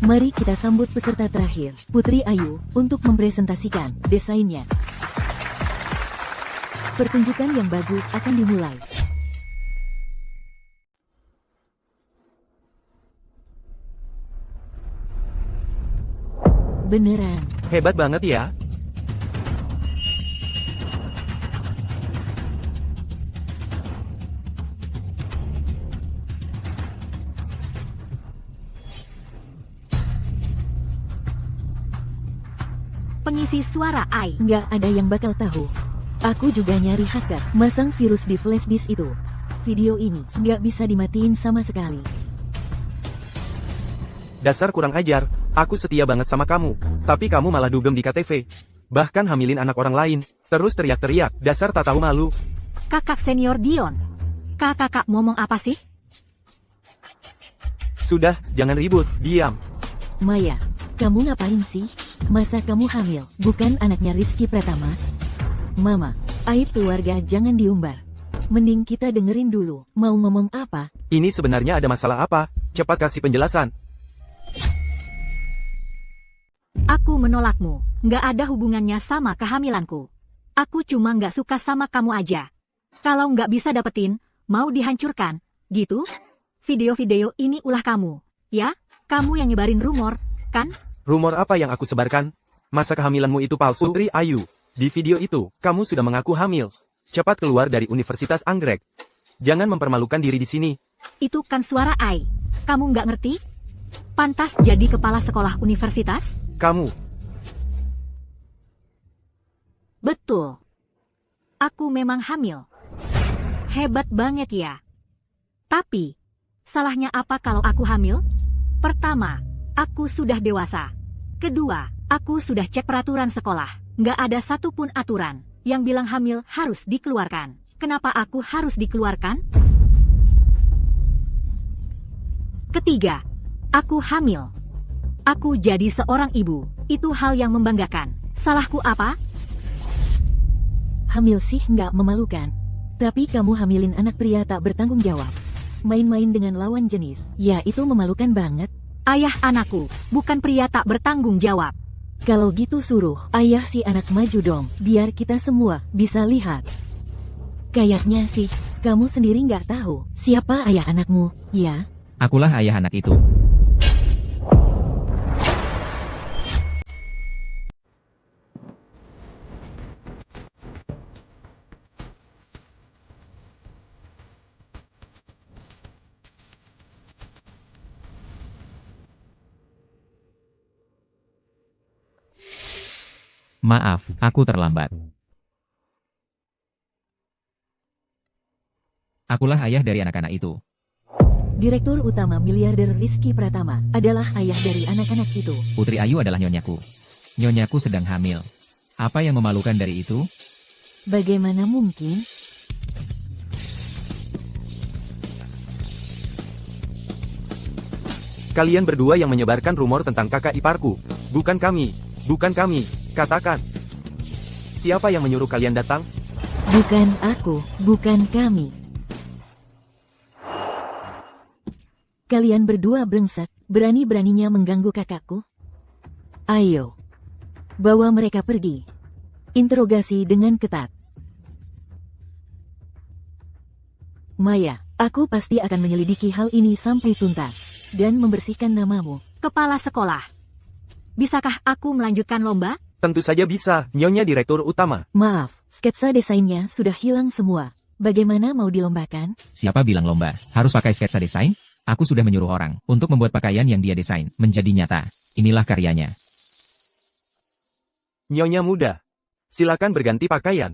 Mari kita sambut peserta terakhir, Putri Ayu, untuk mempresentasikan desainnya. Pertunjukan yang bagus akan dimulai. Beneran. Hebat banget ya. Pengisi suara AI. Nggak ada yang bakal tahu. Aku juga nyari hacker, masang virus di flash disk itu. Video ini nggak bisa dimatiin sama sekali. Dasar kurang ajar, aku setia banget sama kamu. Tapi kamu malah dugem di KTV. Bahkan hamilin anak orang lain. Terus teriak-teriak, dasar tak tahu malu. Kakak senior Dion. Kakak ngomong apa sih? Sudah, jangan ribut, diam. Maya, kamu ngapain sih? Masa kamu hamil, bukan anaknya Rizky Pratama? Mama, aib keluarga jangan diumbar. Mending kita dengerin dulu, mau ngomong apa? Ini sebenarnya ada masalah apa? Cepat kasih penjelasan. Aku menolakmu. Nggak ada hubungannya sama kehamilanku. Aku cuma nggak suka sama kamu aja. Kalau nggak bisa dapetin, mau dihancurkan, gitu? Video-video ini ulah kamu, ya? Kamu yang nyebarin rumor, kan? Rumor apa yang aku sebarkan? Masa kehamilanmu itu palsu? Putri Ayu, di video itu, kamu sudah mengaku hamil. Cepat keluar dari Universitas Anggrek. Jangan mempermalukan diri di sini. Itu kan suara AI. Kamu nggak ngerti? Pantas jadi kepala sekolah universitas? Kamu, Betul. Aku memang hamil. Hebat banget ya. Tapi, salahnya apa kalau aku hamil? Pertama, aku sudah dewasa. Kedua, aku sudah cek peraturan sekolah. Nggak ada satupun aturan yang bilang hamil harus dikeluarkan. Kenapa aku harus dikeluarkan? Ketiga, aku hamil. Aku jadi seorang ibu. Itu hal yang membanggakan. Salahku apa? Hamil sih nggak memalukan. Tapi kamu hamilin anak pria tak bertanggung jawab. Main-main dengan lawan jenis, ya itu memalukan banget. Ayah anakku, bukan pria tak bertanggung jawab. Kalau gitu suruh ayah si anak maju dong, biar kita semua bisa lihat. Kayaknya sih, kamu sendiri nggak tahu siapa ayah anakmu, ya? Akulah ayah anak itu. Maaf, aku terlambat. Akulah ayah dari anak-anak itu. Direktur Utama Miliarder Rizky Pratama adalah ayah dari anak-anak itu. Putri Ayu adalah nyonyaku. Nyonyaku sedang hamil. Apa yang memalukan dari itu? Bagaimana mungkin? Kalian berdua yang menyebarkan rumor tentang kakak iparku. Bukan kami. Bukan kami. Katakan. Siapa yang menyuruh kalian datang? Bukan aku, bukan kami. Kalian berdua brengsek, berani-beraninya mengganggu kakakku? Ayo, bawa mereka pergi. Interogasi dengan ketat. Maya, aku pasti akan menyelidiki hal ini sampai tuntas dan membersihkan namamu. Kepala sekolah. Bisakah aku melanjutkan lomba? Tentu saja bisa, Nyonya Direktur Utama. Maaf, sketsa desainnya sudah hilang semua. Bagaimana mau dilombakan? Siapa bilang lomba? Harus pakai sketsa desain? Aku sudah menyuruh orang untuk membuat pakaian yang dia desain menjadi nyata. Inilah karyanya. Nyonya muda. Silakan berganti pakaian.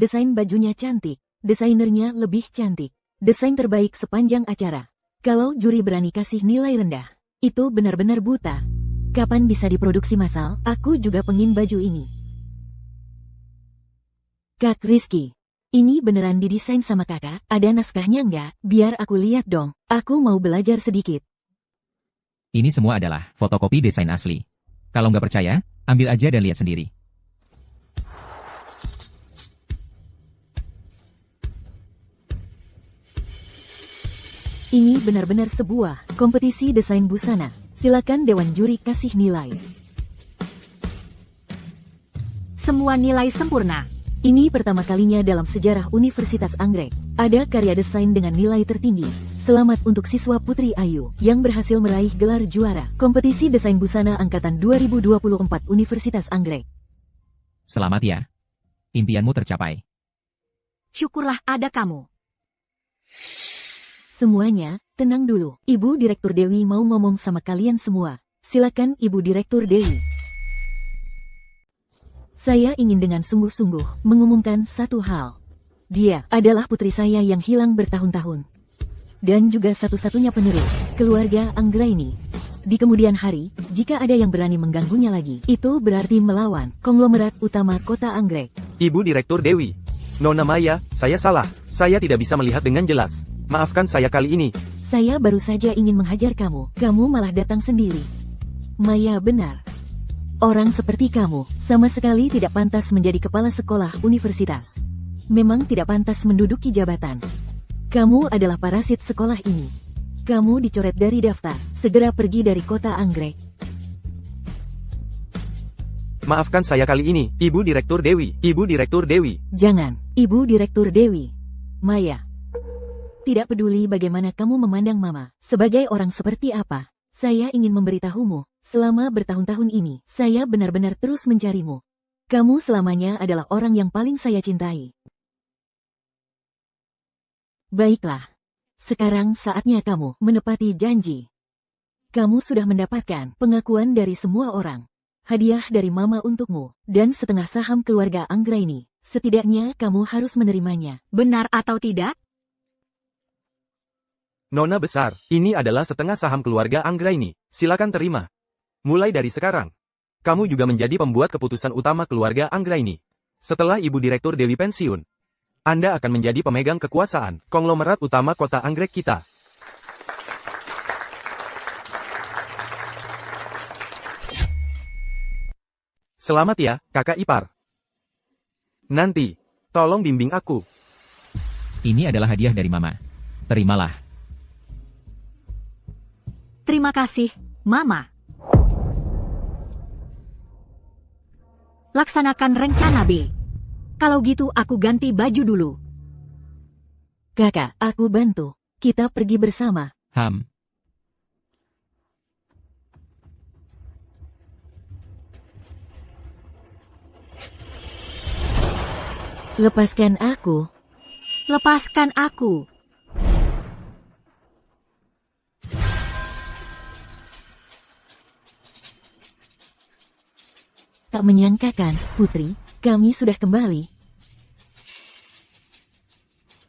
Desain bajunya cantik, desainernya lebih cantik. Desain terbaik sepanjang acara. Kalau juri berani kasih nilai rendah, itu benar-benar buta. Kapan bisa diproduksi massal? Aku juga pengin baju ini. Kak Rizky, ini beneran didesain sama kakak? Ada naskahnya nggak? Biar aku lihat dong. Aku mau belajar sedikit. Ini semua adalah fotokopi desain asli. Kalau nggak percaya, ambil aja dan lihat sendiri. Ini benar-benar sebuah kompetisi desain busana. Silakan Dewan Juri kasih nilai. Semua nilai sempurna. Ini pertama kalinya dalam sejarah Universitas Anggrek. Ada karya desain dengan nilai tertinggi. Selamat untuk siswa Putri Ayu yang berhasil meraih gelar juara kompetisi desain busana angkatan 2024 Universitas Anggrek. Selamat ya. Impianmu tercapai. Syukurlah ada kamu. Semuanya, tenang dulu. Ibu Direktur Dewi mau ngomong sama kalian semua. Silakan Ibu Direktur Dewi. Saya ingin dengan sungguh-sungguh mengumumkan satu hal. Dia adalah putri saya yang hilang bertahun-tahun. Dan juga satu-satunya penerus keluarga Anggraini. Di kemudian hari, jika ada yang berani mengganggunya lagi, itu berarti melawan konglomerat utama kota Anggrek. Ibu Direktur Dewi. Nona Maya, saya salah. Saya tidak bisa melihat dengan jelas. Maafkan saya kali ini. Saya baru saja ingin menghajar kamu. Kamu malah datang sendiri. Maya benar. Orang seperti kamu sama sekali tidak pantas menjadi kepala sekolah universitas. Memang tidak pantas menduduki jabatan. Kamu adalah parasit sekolah ini. Kamu dicoret dari daftar. Segera pergi dari kota Anggrek. Maafkan saya kali ini, Ibu Direktur Dewi. Ibu Direktur Dewi. Jangan, Ibu Direktur Dewi. Maya. Tidak peduli bagaimana kamu memandang Mama, sebagai orang seperti apa, saya ingin memberitahumu, selama bertahun-tahun ini, saya benar-benar terus mencarimu. Kamu selamanya adalah orang yang paling saya cintai. Baiklah. Sekarang saatnya kamu menepati janji. Kamu sudah mendapatkan pengakuan dari semua orang. Hadiah dari Mama untukmu, dan setengah saham keluarga Anggraini. Setidaknya kamu harus menerimanya. Benar atau tidak? Nona besar, ini adalah setengah saham keluarga Anggraini. Silakan terima. Mulai dari sekarang, kamu juga menjadi pembuat keputusan utama keluarga Anggraini. Setelah Ibu Direktur Dewi pensiun, Anda akan menjadi pemegang kekuasaan konglomerat utama kota Anggrek kita. Selamat ya, kakak ipar. Nanti, tolong bimbing aku. Ini adalah hadiah dari Mama. Terimalah. Terima kasih, Mama. Laksanakan rencana B. Kalau gitu aku ganti baju dulu. Kakak, aku bantu. Kita pergi bersama. Lepaskan aku. Lepaskan aku. Tak menyangkakan, Putri, kami sudah kembali.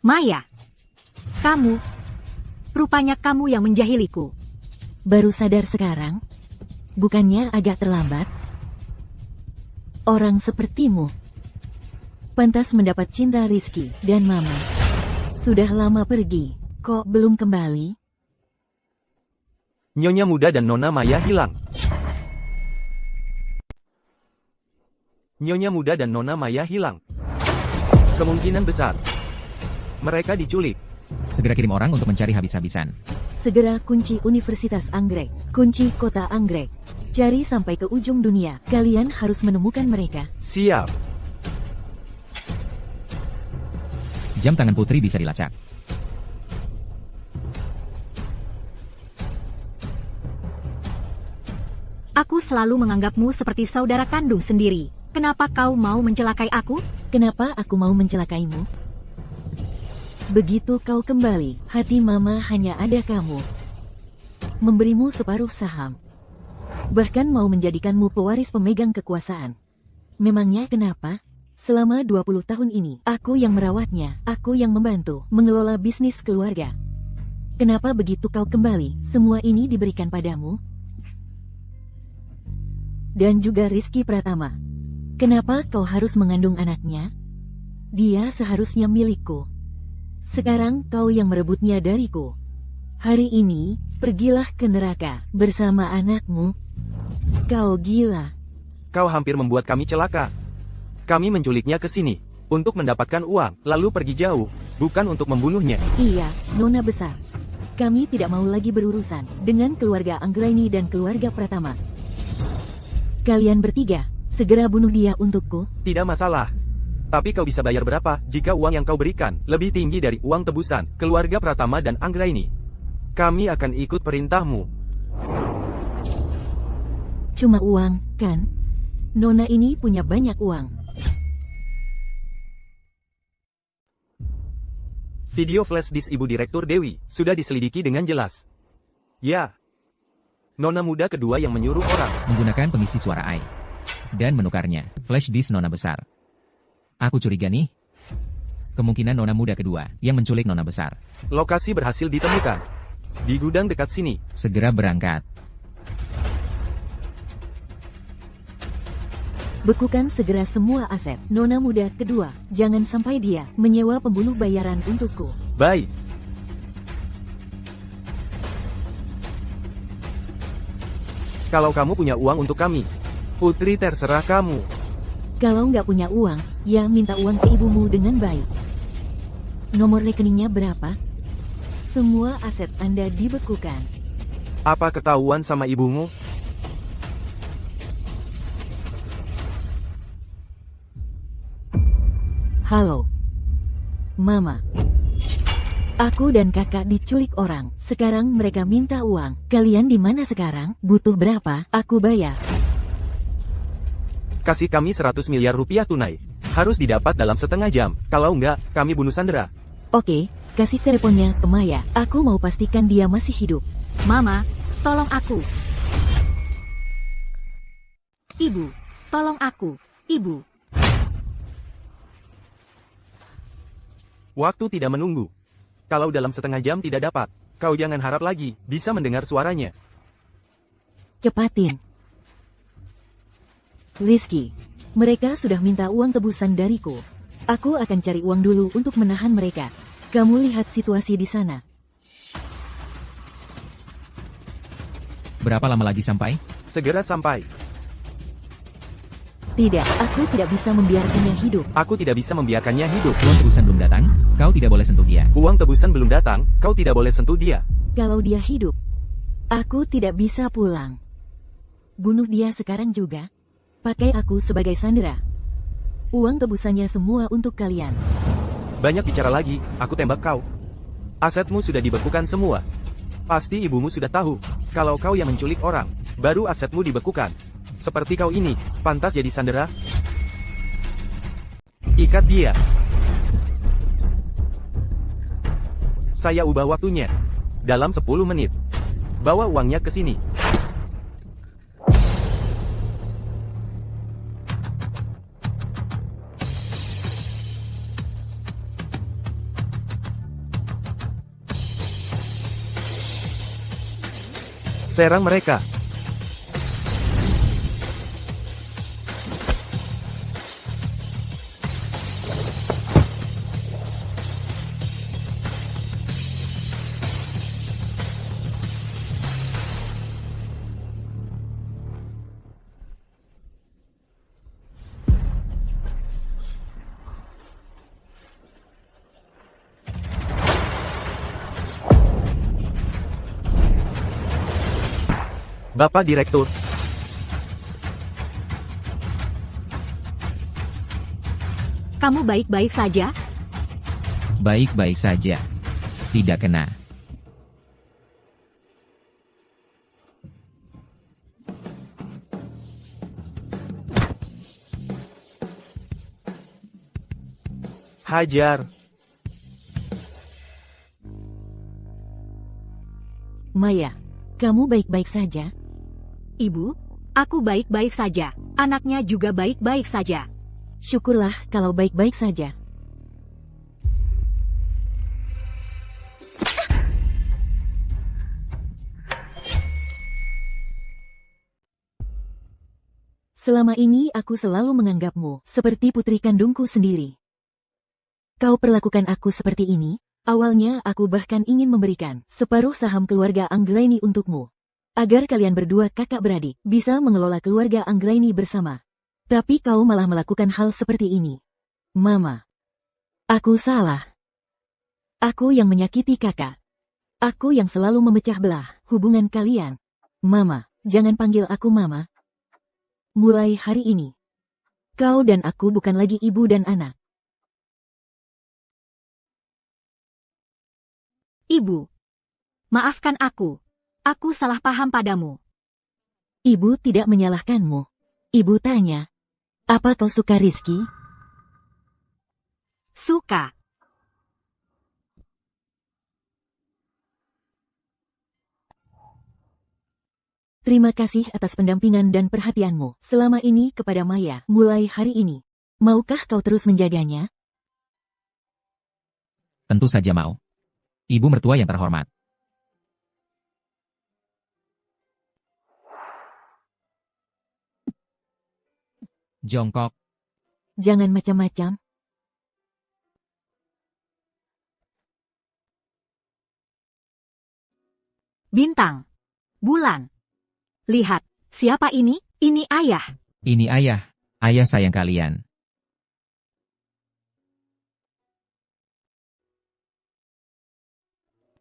Maya. Kamu. Rupanya kamu yang menjahiliku. Baru sadar sekarang? Bukannya agak terlambat? Orang sepertimu pantas mendapat cinta Rizky dan Mama. Sudah lama pergi, kok belum kembali? Nyonya Muda dan Nona Maya hilang. Nyonya Muda dan Nona Maya hilang. Kemungkinan besar mereka diculik. Segera kirim orang untuk mencari habis-habisan. Segera kunci Universitas Anggrek, kunci kota Anggrek. Cari sampai ke ujung dunia. Kalian harus menemukan mereka. Siap. Jam tangan Putri bisa dilacak. Aku selalu menganggapmu seperti saudara kandung sendiri. Kenapa kau mau mencelakai aku? Kenapa aku mau mencelakaimu? Begitu kau kembali, hati Mama hanya ada kamu. Memberimu separuh saham. Bahkan mau menjadikanmu pewaris pemegang kekuasaan. Memangnya kenapa? Selama 20 tahun ini, aku yang merawatnya, aku yang membantu, mengelola bisnis keluarga. Kenapa begitu kau kembali, semua ini diberikan padamu? Dan juga Rizky Pratama. Kenapa kau harus mengandung anaknya? Dia seharusnya milikku. Sekarang kau yang merebutnya dariku. Hari ini, pergilah ke neraka bersama anakmu. Kau gila. Kau hampir membuat kami celaka. Kami menculiknya ke sini untuk mendapatkan uang, lalu pergi jauh, bukan untuk membunuhnya. Iya, Nona besar. Kami tidak mau lagi berurusan dengan keluarga Anggraini dan keluarga Pratama. Kalian bertiga, segera bunuh dia untukku. Tidak masalah. Tapi kau bisa bayar berapa jika uang yang kau berikan lebih tinggi dari uang tebusan keluarga Pratama dan Anggraini? Kami akan ikut perintahmu. Cuma uang, kan? Nona ini punya banyak uang. Video flash disk Ibu Direktur Dewi sudah diselidiki dengan jelas. Ya. Nona muda kedua yang menyuruh orang Menggunakan pengisi suara AI. Dan menukarnya. Flash disk Nona besar. Aku curiga nih. Kemungkinan Nona muda kedua yang menculik Nona besar. Lokasi berhasil ditemukan. Di gudang dekat sini. Segera berangkat. Bekukan segera semua aset Nona muda kedua. Jangan sampai dia menyewa pembunuh bayaran untukku. Baik. Kalau kamu punya uang untuk kami, Putri terserah kamu. Kalau nggak punya uang, ya minta uang ke ibumu dengan baik. Nomor rekeningnya berapa? Semua aset Anda dibekukan. Apa ketahuan sama ibumu? Halo, Mama. Aku dan kakak diculik orang. Sekarang mereka minta uang. Kalian di mana sekarang? Butuh berapa? Aku bayar. Kasih kami 100 miliar rupiah tunai. Harus didapat dalam setengah jam. Kalau enggak, kami bunuh Sandra. Oke, kasih teleponnya ke Maya. Aku mau pastikan dia masih hidup. Mama, tolong aku. Ibu, tolong aku. Ibu. Waktu tidak menunggu. Kalau dalam setengah jam tidak dapat, kau jangan harap lagi bisa mendengar suaranya. Cepatin. Rizky, mereka sudah minta uang tebusan dariku. Aku akan cari uang dulu untuk menahan mereka. Kamu lihat situasi di sana. Berapa lama lagi sampai? Segera sampai. Tidak, aku tidak bisa membiarkannya hidup. Aku tidak bisa membiarkannya hidup. Uang tebusan belum datang, kau tidak boleh sentuh dia. Uang tebusan belum datang, kau tidak boleh sentuh dia. Kalau dia hidup, Aku tidak bisa pulang. Bunuh dia sekarang juga. Pakai aku sebagai sandera. Uang tebusannya semua untuk kalian. Banyak bicara lagi, aku tembak kau. Asetmu sudah dibekukan semua. Pasti ibumu sudah tahu, kalau kau yang menculik orang, baru asetmu dibekukan. Seperti kau ini, pantas jadi sandera. Ikat dia. Saya ubah waktunya. Dalam 10 menit. Bawa uangnya ke sini. Serang mereka. Bapak Direktur. Kamu baik-baik saja? Baik-baik saja. Tidak kena. Hajar. Maya, kamu baik-baik saja? Ibu, aku baik-baik saja. Anaknya juga baik-baik saja. Syukurlah kalau baik-baik saja. Selama ini aku selalu menganggapmu seperti putri kandungku sendiri. Kau perlakukan aku seperti ini? Awalnya aku bahkan ingin memberikan separuh saham keluarga Anggraini untukmu. Agar kalian berdua kakak beradik bisa mengelola keluarga Anggraini bersama. Tapi kau malah melakukan hal seperti ini. Mama. Aku salah. Aku yang menyakiti kakak. Aku yang selalu memecah belah hubungan kalian. Mama, jangan panggil aku mama. Mulai hari ini, kau dan aku bukan lagi ibu dan anak. Ibu, maafkan aku. Aku salah paham padamu. Ibu tidak menyalahkanmu. Ibu tanya, apa kau suka Rizky? Suka. Terima kasih atas pendampingan dan perhatianmu selama ini kepada Maya mulai hari ini. Maukah kau terus menjaganya? Tentu saja mau. Ibu mertua yang terhormat. Jongkok. Jangan macam-macam. Bintang. Bulan. Lihat, siapa ini? Ini ayah. Ini ayah. Ayah sayang kalian.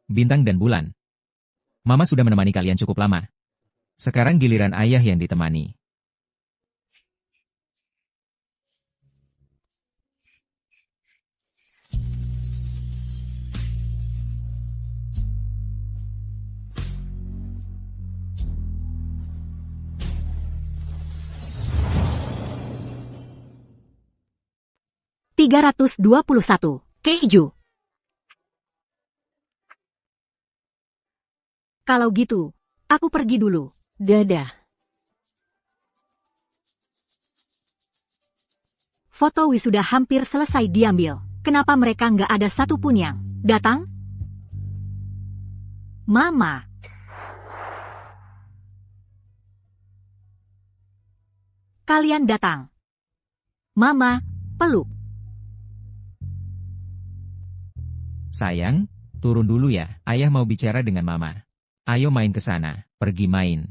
Bintang dan bulan. Mama sudah menemani kalian cukup lama. Sekarang giliran ayah yang ditemani. $321. Keju. Kalau gitu, aku pergi dulu. Dadah. Foto wisuda hampir selesai diambil. Kenapa mereka nggak ada satupun yang datang? Mama. Kalian datang. Mama, peluk. Sayang, turun dulu ya. Ayah mau bicara dengan mama. Ayo main ke sana. Pergi main.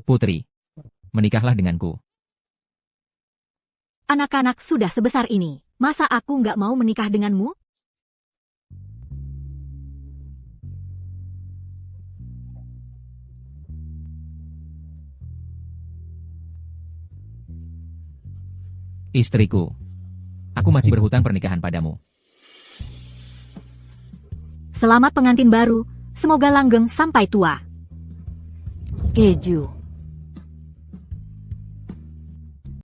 Putri, menikahlah denganku. Anak-anak sudah sebesar ini, masa aku nggak mau menikah denganmu? Istriku. Aku masih berhutang pernikahan padamu. Selamat pengantin baru, semoga langgeng sampai tua. Keju.